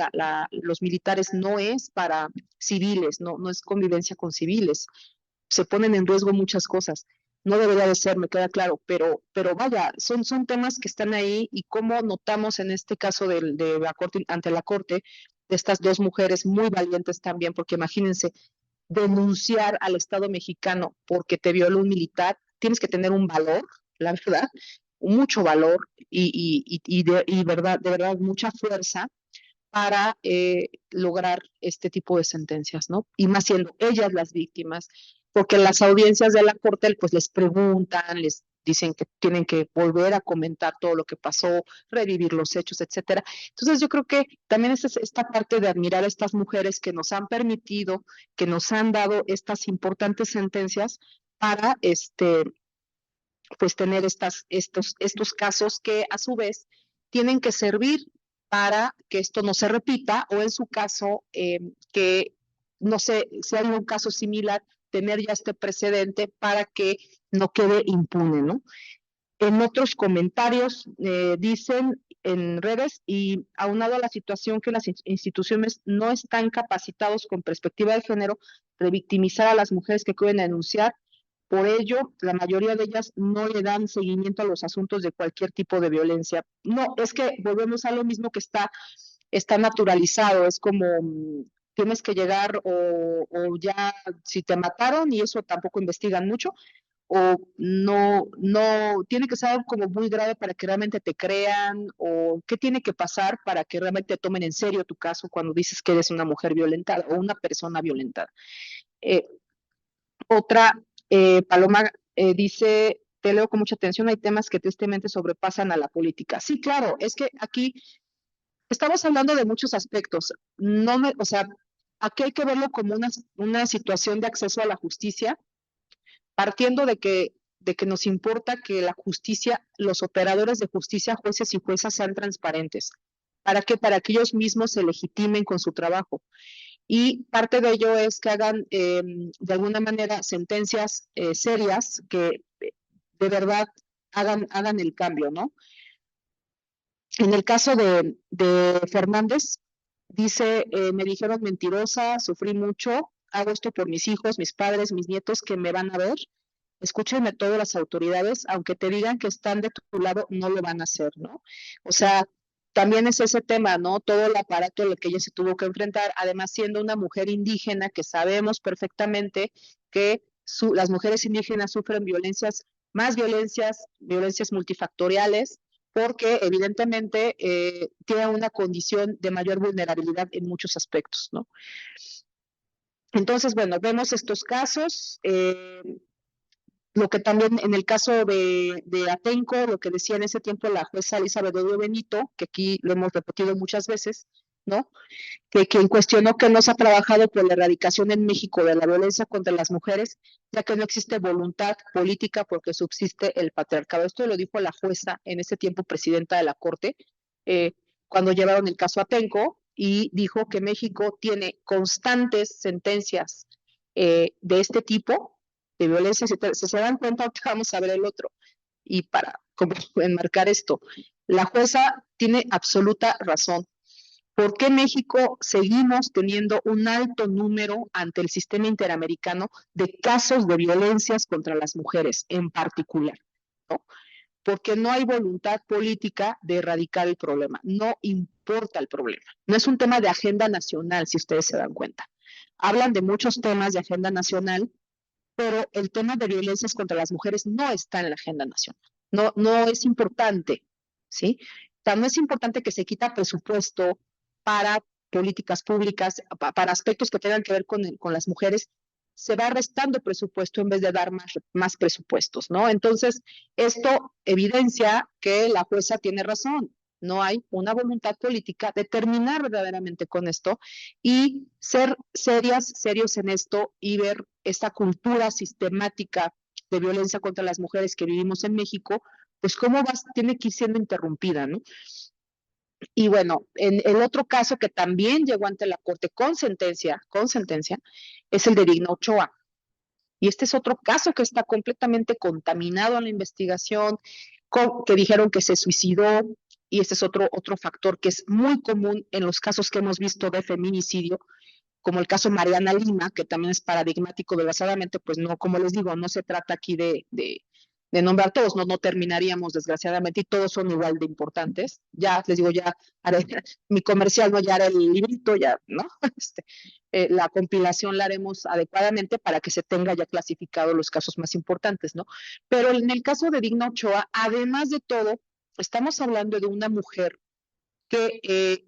los militares no es para civiles, no es convivencia con civiles. Se ponen en riesgo muchas cosas. No debería de ser, me queda claro, pero vaya, son temas que están ahí y como notamos en este caso de la corte, ante la Corte, de estas dos mujeres muy valientes también, porque imagínense, denunciar al Estado mexicano porque te violó un militar, tienes que tener un valor, la verdad, mucho valor y de verdad mucha fuerza para lograr este tipo de sentencias, ¿no? Y más siendo ellas las víctimas, porque las audiencias de la Corte pues les preguntan, les dicen que tienen que volver a comentar todo lo que pasó, revivir los hechos, etcétera. Entonces yo creo que también es esta parte de admirar a estas mujeres que nos han permitido, que nos han dado estas importantes sentencias para pues tener estos casos que a su vez tienen que servir para que esto no se repita o en su caso que no sé si hay un caso similar, tener ya este precedente para que no quede impune, ¿no? En otros comentarios dicen en redes y aunado a la situación que las instituciones no están capacitados con perspectiva de género, revictimizar a las mujeres que acuden a denunciar. Por ello, la mayoría de ellas no le dan seguimiento a los asuntos de cualquier tipo de violencia. No, es que volvemos a lo mismo que está naturalizado, es como tienes que llegar o ya si te mataron y eso tampoco investigan mucho, o no, tiene que ser algo como muy grave para que realmente te crean, o qué tiene que pasar para que realmente tomen en serio tu caso cuando dices que eres una mujer violentada o una persona violentada. Eh, Otra, Paloma dice, te leo con mucha atención, hay temas que tristemente sobrepasan a la política. Sí, claro, es que aquí estamos hablando de muchos aspectos. O sea, aquí hay que verlo como una situación de acceso a la justicia, partiendo de que nos importa que la justicia, los operadores de justicia, jueces y juezas sean transparentes. ¿Para qué? Para que ellos mismos se legitimen con su trabajo. Y parte de ello es que hagan de alguna manera sentencias serias que de verdad hagan el cambio, ¿no? En el caso de Fernández, Dice, me dijeron mentirosa, sufrí mucho, hago esto por mis hijos, mis padres, mis nietos que me van a ver. Escúchenme todas las autoridades, aunque te digan que están de tu lado, no lo van a hacer, ¿no? O sea, también es ese tema, ¿no? Todo el aparato al que ella se tuvo que enfrentar, además siendo una mujer indígena, que sabemos perfectamente que las mujeres indígenas sufren violencias, más violencias, violencias multifactoriales, porque evidentemente tienen una condición de mayor vulnerabilidad en muchos aspectos, ¿no? Entonces, bueno, vemos estos casos. Lo que también en el caso de Atenco, lo que decía en ese tiempo la jueza Elizabeth Odio Benito, que aquí lo hemos repetido muchas veces, ¿no? Que quien cuestionó que no se ha trabajado por la erradicación en México de la violencia contra las mujeres, ya que no existe voluntad política porque subsiste el patriarcado. Esto lo dijo la jueza en ese tiempo presidenta de la Corte, cuando llevaron el caso Atenco, y dijo que México tiene constantes sentencias de este tipo de violencia. Si se dan cuenta, vamos a ver el otro. Y para como enmarcar esto, la jueza tiene absoluta razón. ¿Por qué México seguimos teniendo un alto número ante el sistema interamericano de casos de violencias contra las mujeres en particular? ¿No? Porque no hay voluntad política de erradicar el problema, no importa el problema. No es un tema de agenda nacional, si ustedes se dan cuenta. Hablan de muchos temas de agenda nacional, pero el tema de violencias contra las mujeres no está en la agenda nacional. No es importante, ¿sí? O sea, no es importante que se quita presupuesto para políticas públicas, para aspectos que tengan que ver con las mujeres, se va restando presupuesto en vez de dar más presupuestos, ¿no? Entonces, esto evidencia que la jueza tiene razón. No hay una voluntad política de terminar verdaderamente con esto y ser serios en esto y ver esta cultura sistemática de violencia contra las mujeres que vivimos en México, pues cómo tiene que ir siendo interrumpida, ¿no? Y bueno, en el otro caso que también llegó ante la Corte con sentencia, es el de Digna Ochoa. Y este es otro caso que está completamente contaminado en la investigación, que dijeron que se suicidó, y este es otro factor que es muy común en los casos que hemos visto de feminicidio, como el caso Mariana Lima, que también es paradigmático, desgraciadamente, pues no, como les digo, no se trata aquí de nombrar todos, no terminaríamos desgraciadamente y todos son igual de importantes. Ya les digo, ya haré mi comercial, no, ya haré el librito, ya, ¿no? La compilación la haremos adecuadamente para que se tenga ya clasificado los casos más importantes, ¿no? Pero en el caso de Digna Ochoa, además de todo, estamos hablando de una mujer que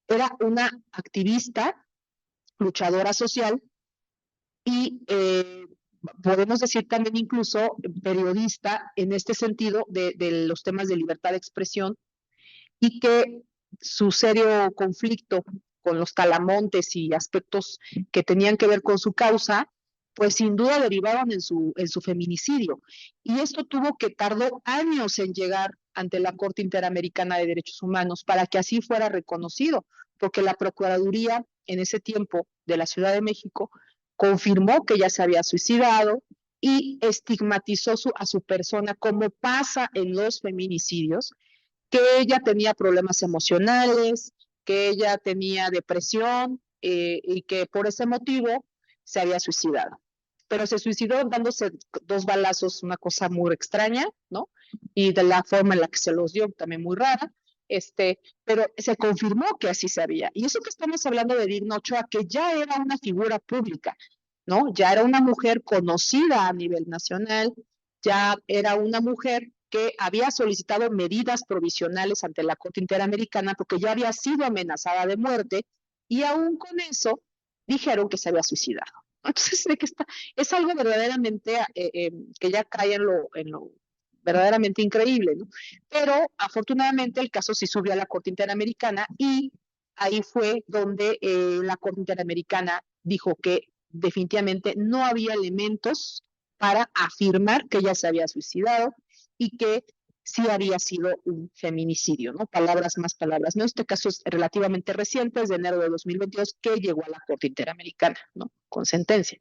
era una activista, luchadora social y podemos decir también incluso periodista en este sentido de los temas de libertad de expresión, y que su serio conflicto con los talamontes y aspectos que tenían que ver con su causa, pues sin duda derivaban en su feminicidio. Y esto tardó años en llegar ante la Corte Interamericana de Derechos Humanos para que así fuera reconocido, porque la Procuraduría en ese tiempo de la Ciudad de México confirmó que ella se había suicidado y estigmatizó a su persona, como pasa en los feminicidios, que ella tenía problemas emocionales, que ella tenía depresión y que por ese motivo se había suicidado. Pero se suicidó dándose 2 balazos, una cosa muy extraña, ¿no? Y de la forma en la que se los dio, también muy rara. Pero se confirmó que así se había. Y eso que estamos hablando de Digna Ochoa, que ya era una figura pública, ¿no? Ya era una mujer conocida a nivel nacional, ya era una mujer que había solicitado medidas provisionales ante la Corte Interamericana porque ya había sido amenazada de muerte y aún con eso dijeron que se había suicidado. Entonces, es algo verdaderamente que ya cae en lo verdaderamente increíble, ¿no? Pero afortunadamente el caso sí subió a la Corte Interamericana y ahí fue donde la Corte Interamericana dijo que definitivamente no había elementos para afirmar que ella se había suicidado y que sí había sido un feminicidio, ¿no? Palabras más, palabras menos. Este caso es relativamente reciente, es de enero de 2022, que llegó a la Corte Interamericana, ¿no? Con sentencia.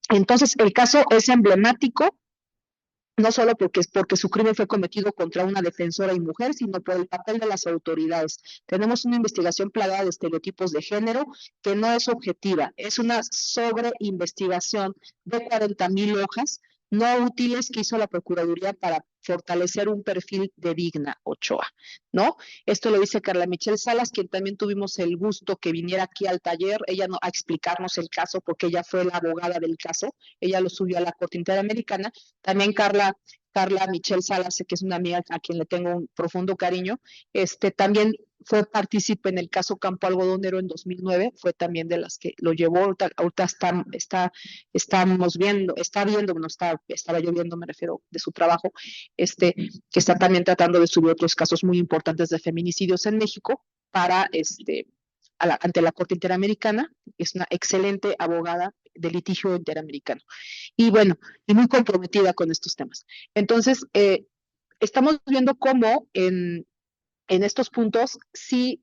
Entonces, el caso es emblemático no solo porque su crimen fue cometido contra una defensora y mujer, sino por el papel de las autoridades. Tenemos una investigación plagada de estereotipos de género que no es objetiva, es una sobreinvestigación de 40,000 hojas no útiles que hizo la Procuraduría para fortalecer un perfil de Digna Ochoa, ¿no? Esto lo dice Carla Michelle Salas, quien también tuvimos el gusto que viniera aquí al taller, ella no, a explicarnos el caso, porque ella fue la abogada del caso, ella lo subió a la Corte Interamericana. También Carla Michelle Salas, que es una amiga a quien le tengo un profundo cariño, también fue partícipe en el caso Campo Algodonero en 2009, fue también de las que lo llevó, ahorita estamos viendo, estaba yo viendo, me refiero, de su trabajo, que está también tratando de subir otros casos muy importantes de feminicidios en México para, ante la Corte Interamericana, es una excelente abogada de litigio interamericano. Y bueno, y muy comprometida con estos temas. Entonces, estamos viendo cómo en estos puntos, sí,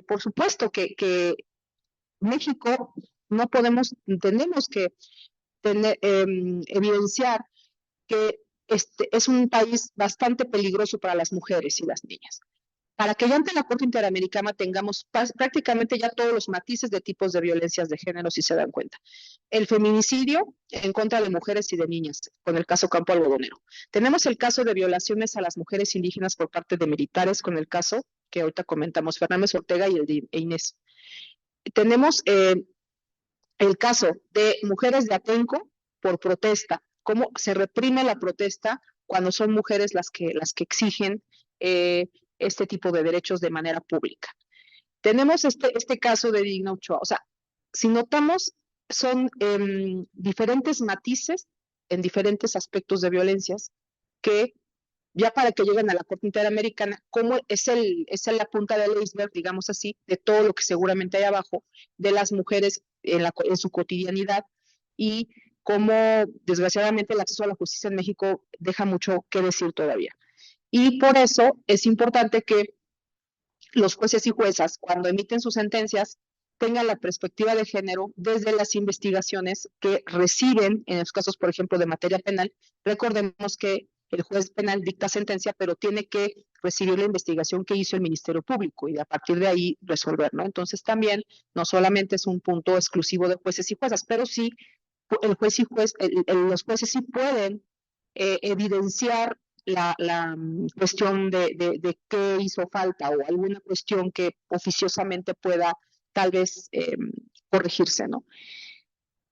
por supuesto que México tenemos que evidenciar que este es un país bastante peligroso para las mujeres y las niñas. Para que ya ante la Corte Interamericana tengamos prácticamente ya todos los matices de tipos de violencias de género, si se dan cuenta. El feminicidio en contra de mujeres y de niñas, con el caso Campo Algodonero. Tenemos el caso de violaciones a las mujeres indígenas por parte de militares, con el caso que ahorita comentamos, Fernández Ortega y el de Inés. Tenemos el caso de mujeres de Atenco por protesta, cómo se reprime la protesta cuando son mujeres las que exigen este tipo de derechos de manera pública. Tenemos este caso de Digna Ochoa, o sea, si notamos, son diferentes matices en diferentes aspectos de violencias que ya para que lleguen a la Corte Interamericana, como es la punta del iceberg, digamos así, de todo lo que seguramente hay abajo de las mujeres en su cotidianidad y cómo desgraciadamente el acceso a la justicia en México deja mucho que decir todavía. Y por eso es importante que los jueces y juezas, cuando emiten sus sentencias, tengan la perspectiva de género desde las investigaciones que reciben, en los casos, por ejemplo, de materia penal. Recordemos que el juez penal dicta sentencia, pero tiene que recibir la investigación que hizo el Ministerio Público y a partir de ahí resolver, ¿no? Entonces también no solamente es un punto exclusivo de jueces y juezas, pero sí los jueces sí pueden evidenciar la cuestión de qué hizo falta o alguna cuestión que oficiosamente pueda tal vez corregirse, ¿no?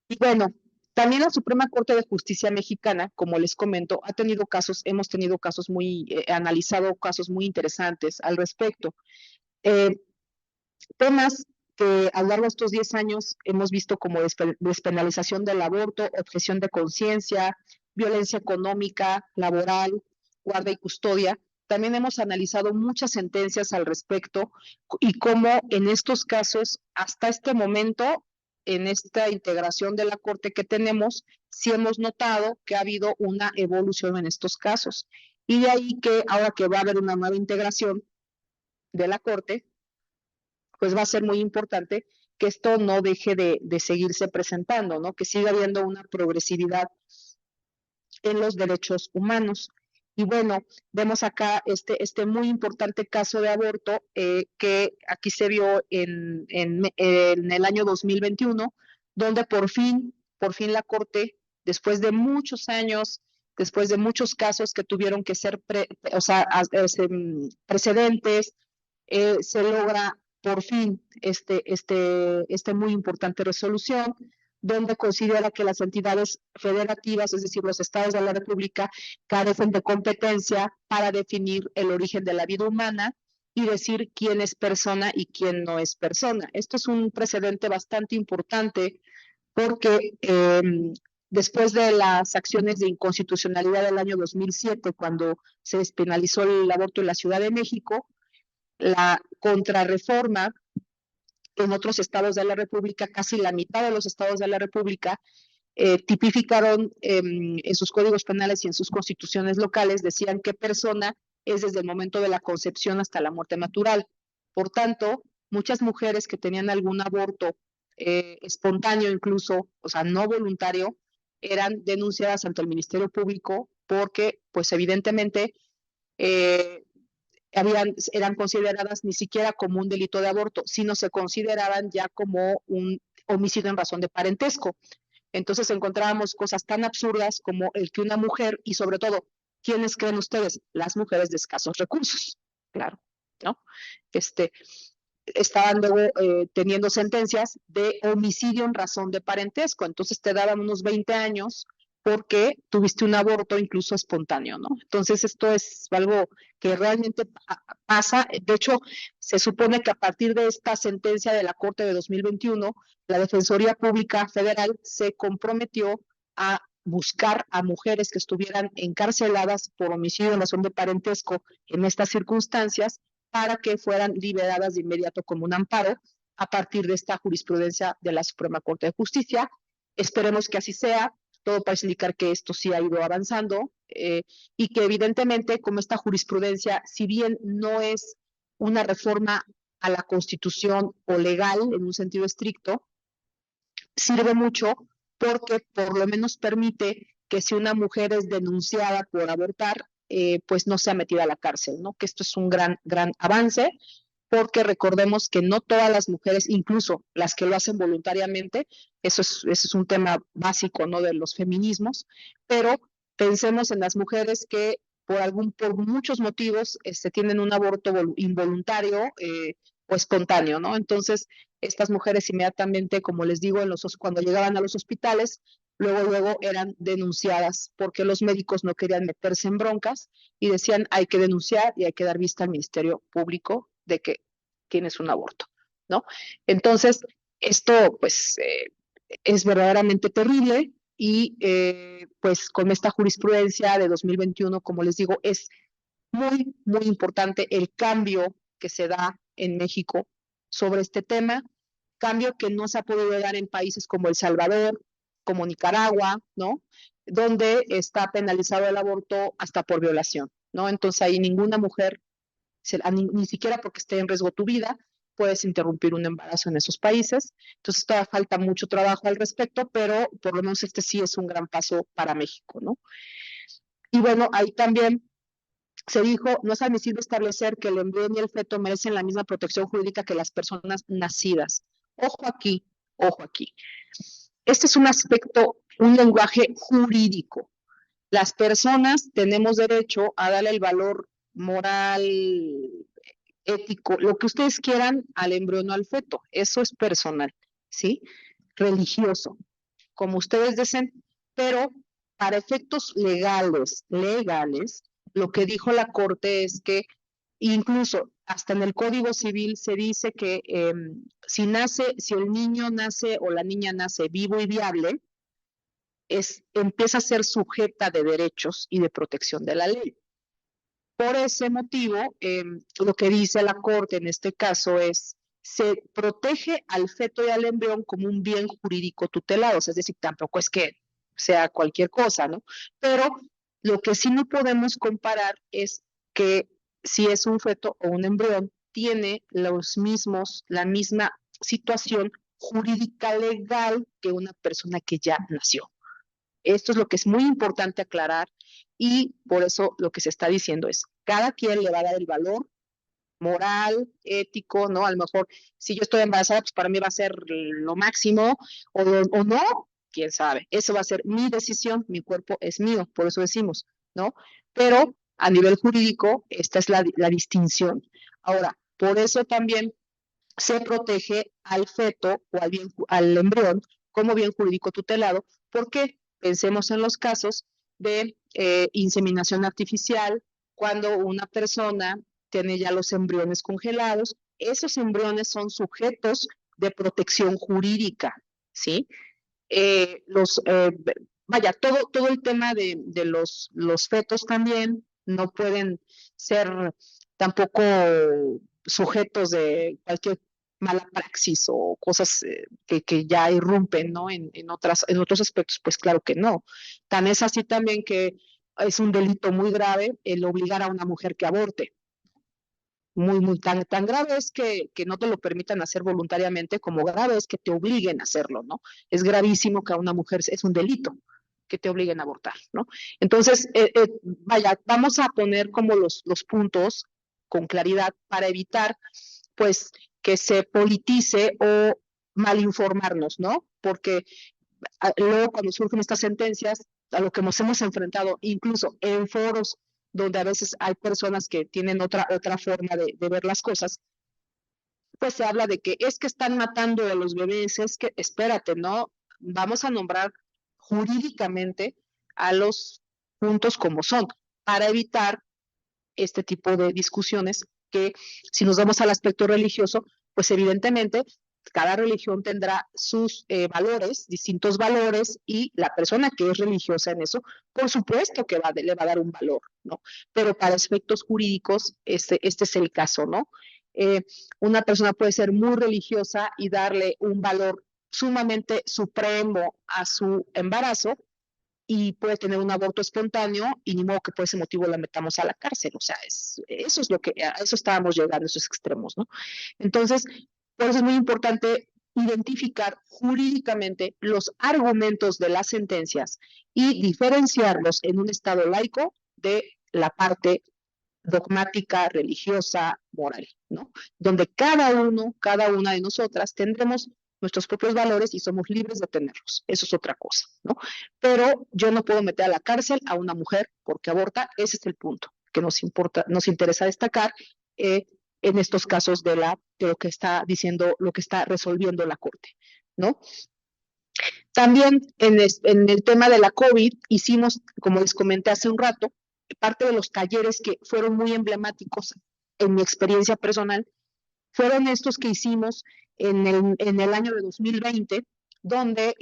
Y bueno, también la Suprema Corte de Justicia Mexicana, como les comento, hemos tenido casos analizado casos muy interesantes al respecto. Temas que a lo largo de estos 10 años hemos visto como despenalización del aborto, objeción de conciencia, violencia económica, laboral, guarda y custodia. También hemos analizado muchas sentencias al respecto y cómo en estos casos, hasta este momento, en esta integración de la Corte que tenemos, sí hemos notado que ha habido una evolución en estos casos. Y de ahí que ahora que va a haber una nueva integración de la Corte, pues va a ser muy importante que esto no deje de seguirse presentando, ¿no? Que siga habiendo una progresividad en los derechos humanos. Y bueno, vemos acá este muy importante caso de aborto que aquí se vio en el año 2021, donde por fin la Corte, después de muchos años, después de muchos casos que tuvieron que ser precedentes, se logra por fin esta muy importante resolución, donde considera que las entidades federativas, es decir, los estados de la República, carecen de competencia para definir el origen de la vida humana y decir quién es persona y quién no es persona. Esto es un precedente bastante importante porque después de las acciones de inconstitucionalidad del año 2007, cuando se despenalizó el aborto en la Ciudad de México, la contrarreforma en otros estados de la República, casi la mitad de los estados de la República, tipificaron en sus códigos penales y en sus constituciones locales, decían qué persona es desde el momento de la concepción hasta la muerte natural. Por tanto, muchas mujeres que tenían algún aborto espontáneo incluso, o sea, no voluntario, eran denunciadas ante el Ministerio Público porque pues evidentemente eran consideradas ni siquiera como un delito de aborto, sino se consideraban ya como un homicidio en razón de parentesco. Entonces encontrábamos cosas tan absurdas como el que una mujer, y sobre todo, ¿quiénes creen ustedes? Las mujeres de escasos recursos, claro, ¿no? Estaban luego teniendo sentencias de homicidio en razón de parentesco, entonces te daban unos 20 años porque tuviste un aborto incluso espontáneo, ¿no? Entonces esto es algo que realmente pasa, de hecho se supone que a partir de esta sentencia de la Corte de 2021, la Defensoría Pública Federal se comprometió a buscar a mujeres que estuvieran encarceladas por homicidio en razón de parentesco en estas circunstancias para que fueran liberadas de inmediato como un amparo a partir de esta jurisprudencia de la Suprema Corte de Justicia. Esperemos que así sea, todo parece indicar que esto sí ha ido avanzando y que evidentemente como esta jurisprudencia, si bien no es una reforma a la Constitución o legal en un sentido estricto, sirve mucho porque por lo menos permite que si una mujer es denunciada por abortar, pues no sea metida a la cárcel, ¿no? Que esto es un gran avance, porque recordemos que no todas las mujeres, incluso las que lo hacen voluntariamente, eso es un tema básico, ¿no? De los feminismos, pero pensemos en las mujeres que por muchos motivos tienen un aborto involuntario o espontáneo, ¿no? Entonces, estas mujeres inmediatamente, como les digo, cuando llegaban a los hospitales, luego eran denunciadas porque los médicos no querían meterse en broncas y decían hay que denunciar y hay que dar vista al Ministerio Público de que tienes un aborto, ¿no? Entonces, esto pues es verdaderamente terrible y pues con esta jurisprudencia de 2021, como les digo, es muy importante el cambio que se da en México sobre este tema, cambio que no se ha podido dar en países como El Salvador, como Nicaragua, ¿no? Donde está penalizado el aborto hasta por violación, ¿no? Entonces ahí ninguna mujer, ni siquiera porque esté en riesgo tu vida, puedes interrumpir un embarazo en esos países. Entonces todavía falta mucho trabajo al respecto, pero por lo menos este sí es un gran paso para México, ¿no? Y bueno, ahí también se dijo, no es admisible establecer que el embrión y el feto merecen la misma protección jurídica que las personas nacidas. Ojo aquí, ojo aquí. Este es un aspecto, un lenguaje jurídico. Las personas tenemos derecho a darle el valor moral, ético, lo que ustedes quieran al embrión o al feto. Eso es personal, ¿sí? Religioso, como ustedes deseen, pero para efectos legales, lo que dijo la Corte es que incluso hasta en el Código Civil se dice que si el niño nace o la niña nace vivo y viable, empieza a ser sujeta de derechos y de protección de la ley. Por ese motivo, lo que dice la Corte en este caso es, se protege al feto y al embrión como un bien jurídico tutelado, es decir, tampoco es que sea cualquier cosa, ¿no? Pero lo que sí no podemos comparar es que si es un feto o un embrión, tiene la misma situación jurídica legal que una persona que ya nació. Esto es lo que es muy importante aclarar y por eso lo que se está diciendo es, cada quien le va a dar el valor moral, ético, ¿no? A lo mejor si yo estoy embarazada, pues para mí va a ser lo máximo o no, quién sabe. Eso va a ser mi decisión, mi cuerpo es mío, por eso decimos, ¿no? Pero a nivel jurídico, esta es la distinción. Ahora, por eso también se protege al feto o al embrión como bien jurídico tutelado, porque pensemos en los casos de inseminación artificial, cuando una persona tiene ya los embriones congelados, esos embriones son sujetos de protección jurídica, ¿sí? Vaya, todo el tema de los fetos también no pueden ser tampoco sujetos de cualquier mala praxis o cosas que ya irrumpen, ¿no? En otros aspectos, pues claro que no. Tan es así también que es un delito muy grave el obligar a una mujer que aborte. Tan grave es que no te lo permitan hacer voluntariamente, como grave es que te obliguen a hacerlo, ¿no? Es gravísimo que a una mujer, es un delito, que te obliguen a abortar, ¿no? Entonces, vaya, vamos a poner como los puntos con claridad para evitar, pues, que se politice o malinformarnos, ¿no? Porque luego cuando surgen estas sentencias, a lo que nos hemos enfrentado, incluso en foros donde a veces hay personas que tienen otra forma de ver las cosas, pues se habla de que es que están matando a los bebés, es que, espérate, ¿no? Vamos a nombrar jurídicamente a los puntos como son, para evitar este tipo de discusiones que si nos vamos al aspecto religioso, pues evidentemente cada religión tendrá sus valores, distintos valores, y la persona que es religiosa en eso, por supuesto que le va a dar un valor, ¿no? Pero para aspectos jurídicos, este es el caso, ¿no? Eh, una persona puede ser muy religiosa y darle un valor sumamente supremo a su embarazo, y puede tener un aborto espontáneo y ni modo que por ese motivo la metamos a la cárcel. O sea, eso es lo que, a eso estábamos llegando, a esos extremos, ¿no? Entonces, por eso es muy importante identificar jurídicamente los argumentos de las sentencias y diferenciarlos en un estado laico de la parte dogmática, religiosa, moral, ¿no? Donde cada una de nosotras tendremos nuestros propios valores y somos libres de tenerlos. Eso es otra cosa, ¿no? Pero yo no puedo meter a la cárcel a una mujer porque aborta. Ese es el punto que nos interesa destacar en estos casos de lo que está diciendo, lo que está resolviendo la Corte, ¿no? También en el tema de la COVID hicimos, como les comenté hace un rato, parte de los talleres que fueron muy emblemáticos en mi experiencia personal, fueron estos que hicimos en el año de 2020, donde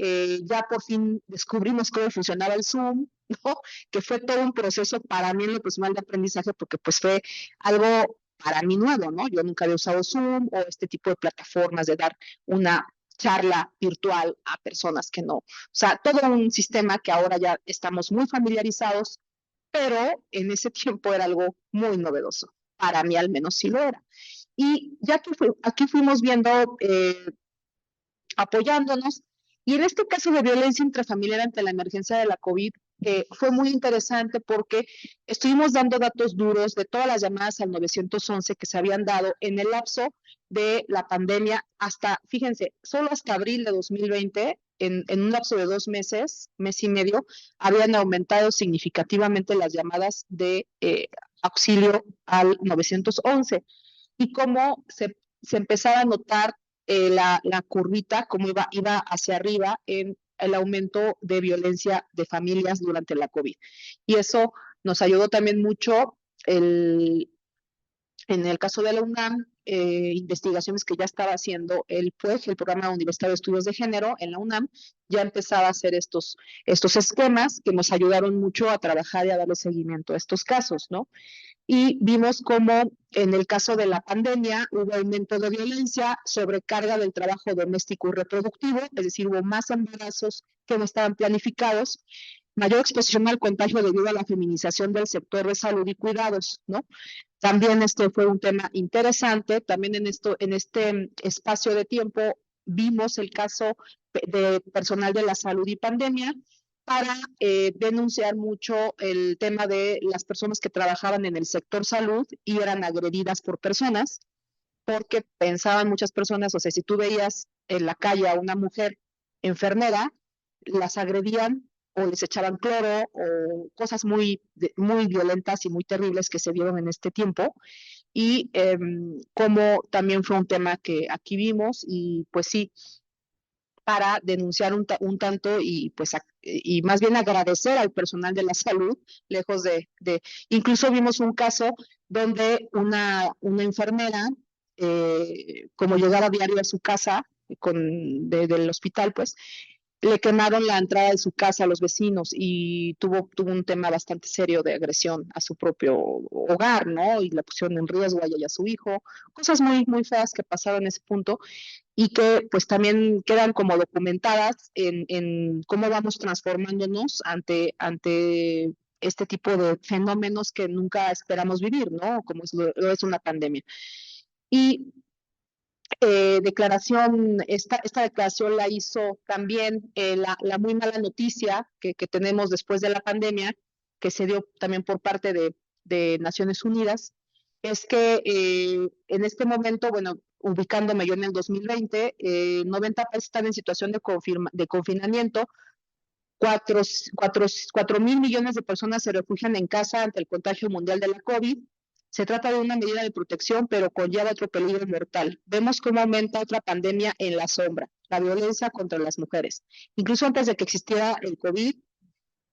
ya por fin descubrimos cómo funcionaba el Zoom, ¿no? Que fue todo un proceso para mí en lo personal de aprendizaje, porque pues fue algo para mí nuevo, ¿no? Yo nunca había usado Zoom o este tipo de plataformas de dar una charla virtual a personas que no, o sea, todo un sistema que ahora ya estamos muy familiarizados, pero en ese tiempo era algo muy novedoso. Para mí al menos sí lo era. Y ya que aquí fuimos viendo, apoyándonos, y en este caso de violencia intrafamiliar ante la emergencia de la COVID, fue muy interesante porque estuvimos dando datos duros de todas las llamadas al 911 que se habían dado en el lapso de la pandemia hasta, fíjense, solo hasta abril de 2020, en un lapso de 2 meses, mes y medio, habían aumentado significativamente las llamadas de auxilio al 911, y cómo se empezaba a notar la curvita, cómo iba hacia arriba en el aumento de violencia de familias durante la COVID. Y eso nos ayudó también mucho en el caso de la UNAM, investigaciones que ya estaba haciendo el PUEG, el Programa Universitario de Estudios de Género en la UNAM, ya empezaba a hacer estos esquemas que nos ayudaron mucho a trabajar y a darle seguimiento a estos casos, ¿no? Y vimos cómo en el caso de la pandemia hubo aumento de violencia, sobrecarga del trabajo doméstico y reproductivo, es decir, hubo más embarazos que no estaban planificados, mayor exposición al contagio debido a la feminización del sector de salud y cuidados, ¿no? También este fue un tema interesante. También en este espacio de tiempo vimos el caso de personal de la salud y pandemia, para denunciar mucho el tema de las personas que trabajaban en el sector salud y eran agredidas por personas, porque pensaban muchas personas, o sea, si tú veías en la calle a una mujer enfermera, las agredían o les echaban cloro o cosas muy violentas y muy terribles que se vieron en este tiempo. Y como también fue un tema que aquí vimos, y pues sí, para denunciar un tanto y pues y más bien agradecer al personal de la salud, lejos incluso vimos un caso donde una enfermera, como llegaba a diario a su casa del hospital, pues le quemaron la entrada de su casa a los vecinos y tuvo un tema bastante serio de agresión a su propio hogar, ¿no? Y la pusieron en riesgo a ella y a su hijo, cosas muy, muy feas que pasaron en ese punto, y que pues también quedan como documentadas en cómo vamos transformándonos ante este tipo de fenómenos que nunca esperamos vivir, ¿no? Como lo es una pandemia. Y esta declaración la hizo también la muy mala noticia que tenemos después de la pandemia, que se dio también por parte de Naciones Unidas, es que en este momento, bueno, ubicándome yo en el 2020, 90 países están en situación de confinamiento, 4.000 millones de personas se refugian en casa ante el contagio mundial de la COVID. Se trata de una medida de protección, pero conlleva otro peligro mortal. Vemos cómo aumenta otra pandemia en la sombra, la violencia contra las mujeres. Incluso antes de que existiera el COVID,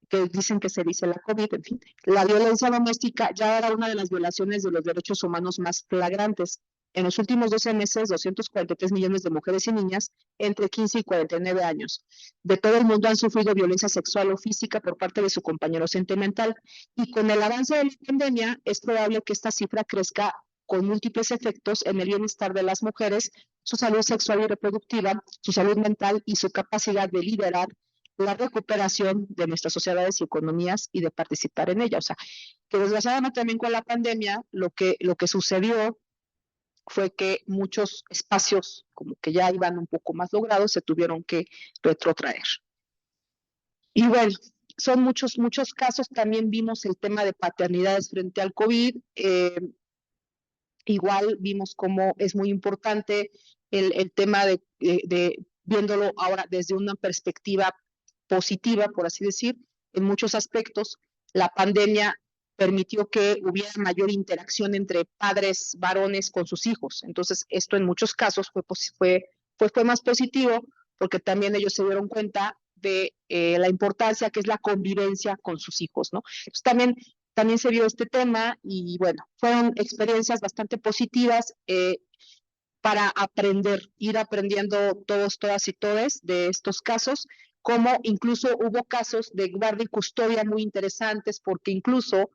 que dicen que se dice la COVID, en fin. La violencia doméstica ya era una de las violaciones de los derechos humanos más flagrantes. En los últimos 12 meses, 243 millones de mujeres y niñas entre 15 y 49 años de todo el mundo han sufrido violencia sexual o física por parte de su compañero sentimental. Y con el avance de la pandemia, es probable que esta cifra crezca con múltiples efectos en el bienestar de las mujeres, su salud sexual y reproductiva, su salud mental y su capacidad de liderar la recuperación de nuestras sociedades y economías y de participar en ella. O sea, que desgraciadamente también con la pandemia lo que sucedió fue que muchos espacios como que ya iban un poco más logrados se tuvieron que retrotraer. Y bueno, son muchos casos. También vimos el tema de paternidades frente al COVID. Igual vimos cómo es muy importante el tema de viéndolo ahora desde una perspectiva positiva, por así decir, en muchos aspectos. La pandemia permitió que hubiera mayor interacción entre padres varones con sus hijos. Entonces, esto en muchos casos fue más positivo porque también ellos se dieron cuenta de la importancia que es la convivencia con sus hijos, ¿no? Entonces, también se vio este tema y bueno, fueron experiencias bastante positivas para aprender, ir aprendiendo todos, todas y todes de estos casos, como incluso hubo casos de guardia y custodia muy interesantes, porque incluso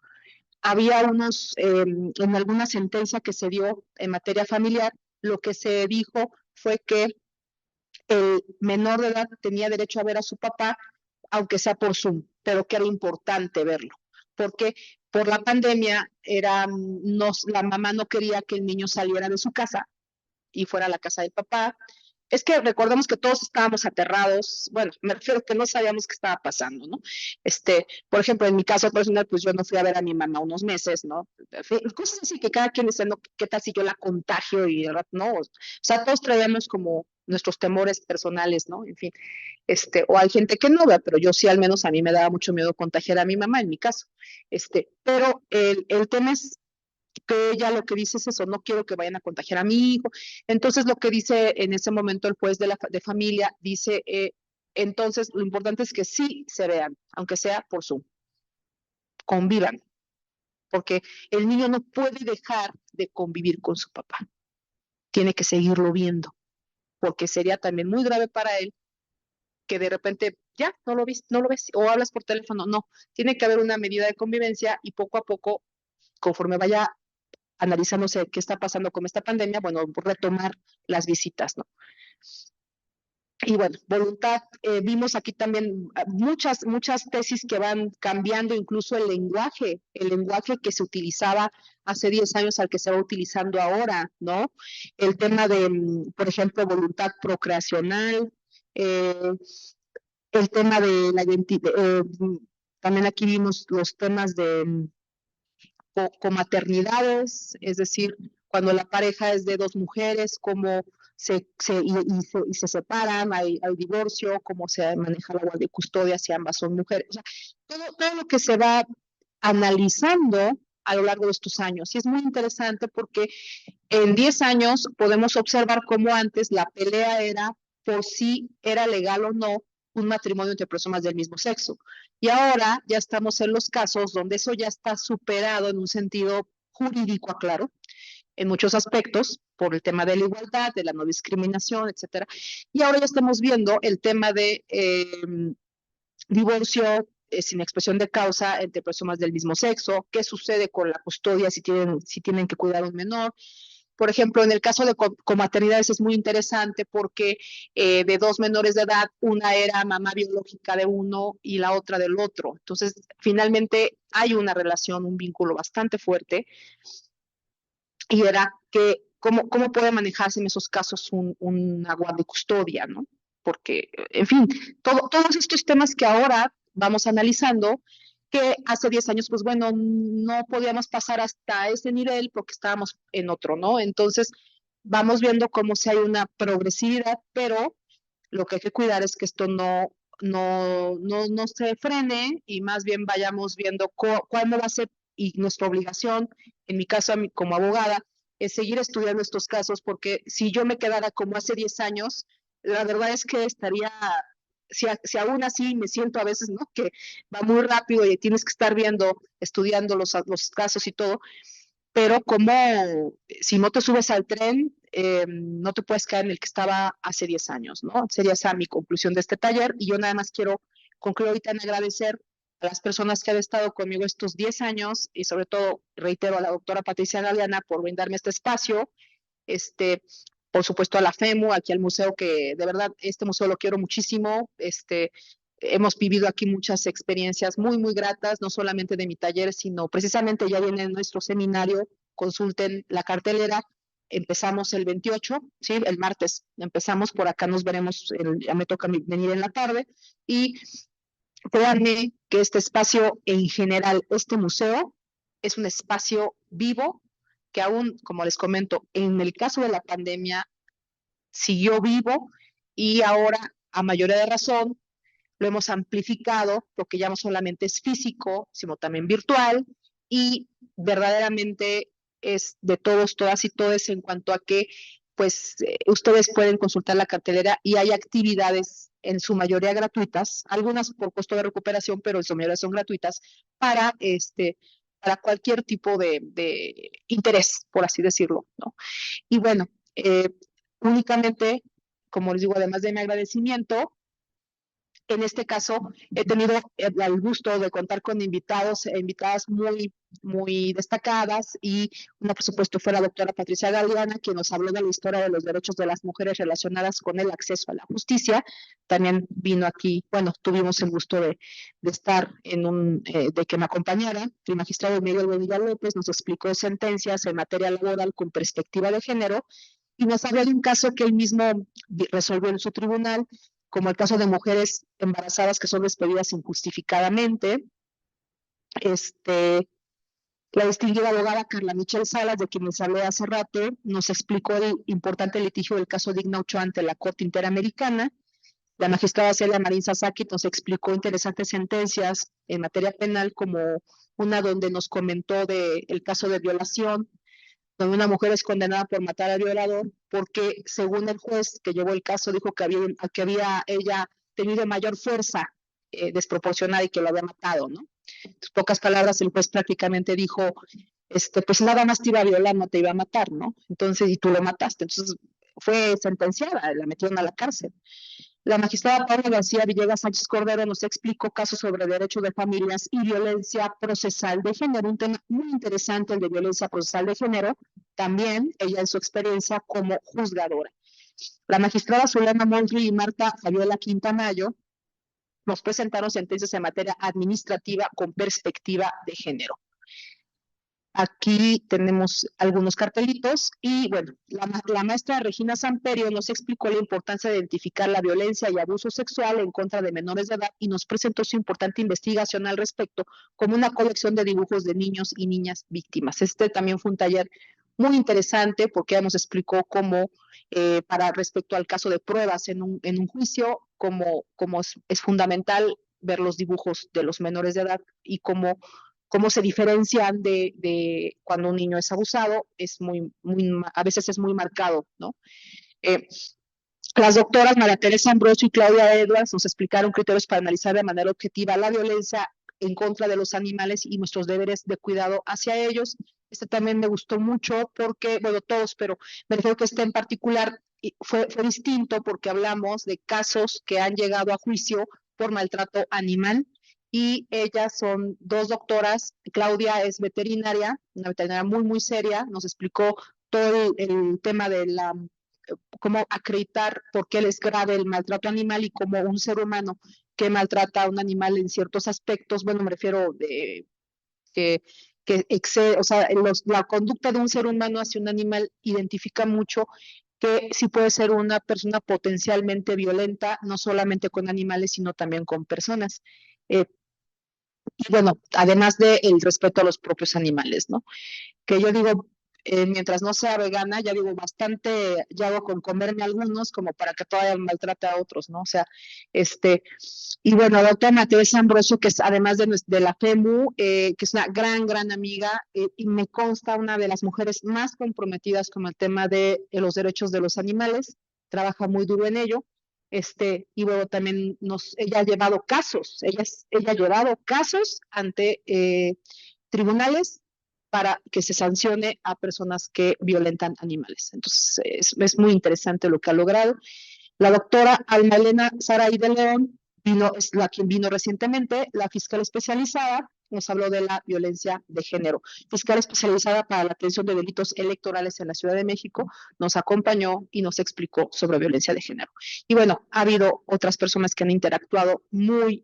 había en alguna sentencia que se dio en materia familiar, lo que se dijo fue que el menor de edad tenía derecho a ver a su papá, aunque sea por Zoom, pero que era importante verlo, porque por la pandemia la mamá no quería que el niño saliera de su casa y fuera a la casa del papá. Es que recordemos que todos estábamos aterrados, bueno, me refiero a que no sabíamos qué estaba pasando, ¿no? Por ejemplo, en mi caso personal, pues yo no fui a ver a mi mamá unos meses, ¿no? Cosas así que cada quien dice, no, ¿qué tal si yo la contagio? Y no, o sea, todos traíamos como nuestros temores personales, ¿no? En fin, o hay gente que no, pero yo sí, al menos a mí me daba mucho miedo contagiar a mi mamá, en mi caso. Pero el tema es que ella lo que dice es eso, no quiero que vayan a contagiar a mi hijo. Entonces lo que dice en ese momento el juez de familia dice, entonces lo importante es que sí se vean, aunque sea por Zoom, convivan, porque el niño no puede dejar de convivir con su papá, tiene que seguirlo viendo, porque sería también muy grave para él que de repente ya no lo ves, o hablas por teléfono, no, tiene que haber una medida de convivencia y poco a poco, conforme vaya analizándose qué está pasando con esta pandemia, bueno, retomar las visitas, ¿no? Y bueno, voluntad, vimos aquí también muchas tesis que van cambiando incluso el lenguaje que se utilizaba hace 10 años al que se va utilizando ahora, ¿no? El tema de, por ejemplo, voluntad procreacional, eh, el tema de la identidad, también aquí vimos los temas de comaternidades, es decir, cuando la pareja es de dos mujeres, cómo se separan, hay divorcio, cómo se maneja la guardia y custodia si ambas son mujeres. O sea, todo lo que se va analizando a lo largo de estos años. Y es muy interesante porque en 10 años podemos observar cómo antes la pelea era por si era legal o no un matrimonio entre personas del mismo sexo. Y ahora ya estamos en los casos donde eso ya está superado en un sentido jurídico, aclaro, en muchos aspectos, por el tema de la igualdad, de la no discriminación, etcétera. Y ahora ya estamos viendo el tema de divorcio sin expresión de causa entre personas del mismo sexo, qué sucede con la custodia si tienen que cuidar a un menor. Por ejemplo, en el caso de comaternidades es muy interesante porque de dos menores de edad, una era mamá biológica de uno y la otra del otro. Entonces, finalmente hay una relación, un vínculo bastante fuerte y era que cómo puede manejarse en esos casos una guardia de custodia, ¿no? Porque, en fin, todos estos temas que ahora vamos analizando, que hace 10 años, pues bueno, no podíamos pasar hasta ese nivel porque estábamos en otro, ¿no? Entonces, vamos viendo cómo si hay una progresividad, pero lo que hay que cuidar es que esto no se frene y más bien vayamos viendo cuándo va a ser, y nuestra obligación, en mi caso como abogada, es seguir estudiando estos casos, porque si yo me quedara como hace 10 años, la verdad es que estaría, si aún así me siento a veces, ¿no? Que va muy rápido y tienes que estar viendo, estudiando los casos y todo, pero como si no te subes al tren, no te puedes caer en el que estaba hace 10 años, ¿no? Sería esa mi conclusión de este taller, y yo nada más quiero concluir ahorita en agradecer a las personas que han estado conmigo estos 10 años, y sobre todo reitero a la doctora Patricia Galeana por brindarme este espacio, este, por supuesto a la FEMU, aquí al museo, que de verdad este museo lo quiero muchísimo, hemos vivido aquí muchas experiencias muy, muy gratas, no solamente de mi taller, sino precisamente ya viene nuestro seminario, consulten la cartelera, empezamos el 28, ¿sí? El martes empezamos, por acá nos veremos, ya me toca venir en la tarde, y créanme que este espacio en general, este museo, es un espacio vivo que aún, como les comento, en el caso de la pandemia, siguió vivo, y ahora, a mayoría de razón, lo hemos amplificado porque ya no solamente es físico, sino también virtual, y verdaderamente es de todos, todas y todes, en cuanto a que pues ustedes pueden consultar la cartelera y hay actividades en su mayoría gratuitas, algunas por costo de recuperación, pero en su mayoría son gratuitas para cualquier tipo de interés, por así decirlo, ¿no? Y bueno, únicamente, como les digo, además de mi agradecimiento, en este caso, he tenido el gusto de contar con invitados e invitadas muy, muy destacadas, y una, por supuesto, fue la doctora Patricia Galeana, quien nos habló de la historia de los derechos de las mujeres relacionadas con el acceso a la justicia. También vino aquí, bueno, tuvimos el gusto de estar de que me acompañara. El magistrado Miguel Bonilla López nos explicó sentencias en materia laboral con perspectiva de género, y nos habló de un caso que él mismo resolvió en su tribunal, como el caso de mujeres embarazadas que son despedidas injustificadamente. La distinguida abogada Carla Michelle Salas, de quien les hablé hace rato, nos explicó el importante litigio del caso Digna Ochoa ante la Corte Interamericana. La magistrada Celia Marín Sasaki nos explicó interesantes sentencias en materia penal, como una donde nos comentó del caso de violación, donde una mujer es condenada por matar al violador, porque según el juez que llevó el caso, dijo que había ella tenido mayor fuerza desproporcionada y que lo había matado, ¿no? En pocas palabras, el juez prácticamente dijo, pues nada más te iba a violar, no te iba a matar, ¿no? Entonces, y tú lo mataste. Entonces, fue sentenciada, la metieron a la cárcel. La magistrada Paula García Villegas Sánchez Cordero nos explicó casos sobre derecho de familias y violencia procesal de género, un tema muy interesante, el de violencia procesal de género, también ella en su experiencia como juzgadora. La magistrada Zulema Montri y Marta Fabiola Quintanayo nos presentaron sentencias en materia administrativa con perspectiva de género. Aquí tenemos algunos cartelitos, y bueno, la maestra Regina Samperio nos explicó la importancia de identificar la violencia y abuso sexual en contra de menores de edad, y nos presentó su importante investigación al respecto, como una colección de dibujos de niños y niñas víctimas. Este también fue un taller muy interesante, porque ella nos explicó cómo, para respecto al caso de pruebas en un juicio, cómo es fundamental ver los dibujos de los menores de edad, y cómo se diferencian de cuando un niño es abusado, a veces es muy marcado, ¿no? Eh, las doctoras María Teresa Ambrosio y Claudia Edwards nos explicaron criterios para analizar de manera objetiva la violencia en contra de los animales y nuestros deberes de cuidado hacia ellos. Este también me gustó mucho porque, bueno, todos, pero me refiero que este en particular fue distinto, porque hablamos de casos que han llegado a juicio por maltrato animal, y ellas son dos doctoras. Claudia es veterinaria, una veterinaria muy, muy seria, nos explicó todo el tema de cómo acreditar por qué es grave el maltrato animal, y cómo un ser humano que maltrata a un animal en ciertos aspectos, bueno, me refiero de que que excede, o sea, la conducta de un ser humano hacia un animal identifica mucho que sí puede ser una persona potencialmente violenta, no solamente con animales, sino también con personas. Eh, y bueno, además del respeto a los propios animales, ¿no? Que yo digo, mientras no sea vegana, ya digo, bastante, ya hago con comerme algunos como para que todavía maltrate a otros, ¿no? O sea, este, y bueno, la doctora Matías Ambrosio, que es además de la FEMU, que es una gran amiga, y me consta una de las mujeres más comprometidas con el tema de los derechos de los animales, trabaja muy duro en ello. Y luego también ella ha llevado casos, ella ha llevado casos ante tribunales para que se sancione a personas que violentan animales. Entonces, es muy interesante lo que ha logrado. La doctora Alma Elena Saray de León es la quien vino recientemente, la fiscal especializada, nos habló de la violencia de género. Fiscal especializada para la atención de delitos electorales en la Ciudad de México, nos acompañó y nos explicó sobre violencia de género. Y bueno, ha habido otras personas que han interactuado muy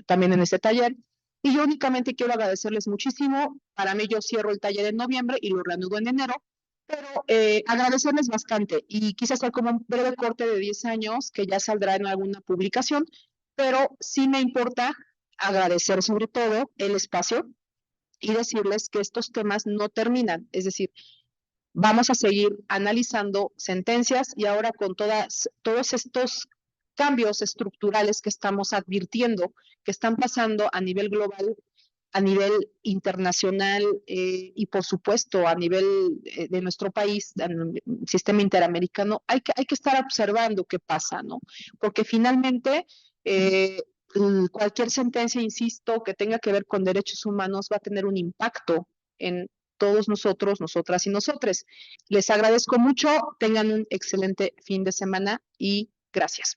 también en este taller. Y yo únicamente quiero agradecerles muchísimo. Para mí yo cierro el taller en noviembre y lo reanudo en enero, pero agradecerles bastante y quise hacer como un breve corte de 10 años que ya saldrá en alguna publicación, pero sí me importa agradecer sobre todo el espacio y decirles que estos temas no terminan, es decir, vamos a seguir analizando sentencias y ahora con todos estos cambios estructurales que estamos advirtiendo, que están pasando a nivel global, a nivel internacional y por supuesto a nivel de nuestro país, el sistema interamericano, hay que estar observando qué pasa, ¿no? Porque finalmente cualquier sentencia, insisto, que tenga que ver con derechos humanos va a tener un impacto en todos nosotros, nosotras y nosotres. Les agradezco mucho, tengan un excelente fin de semana y gracias.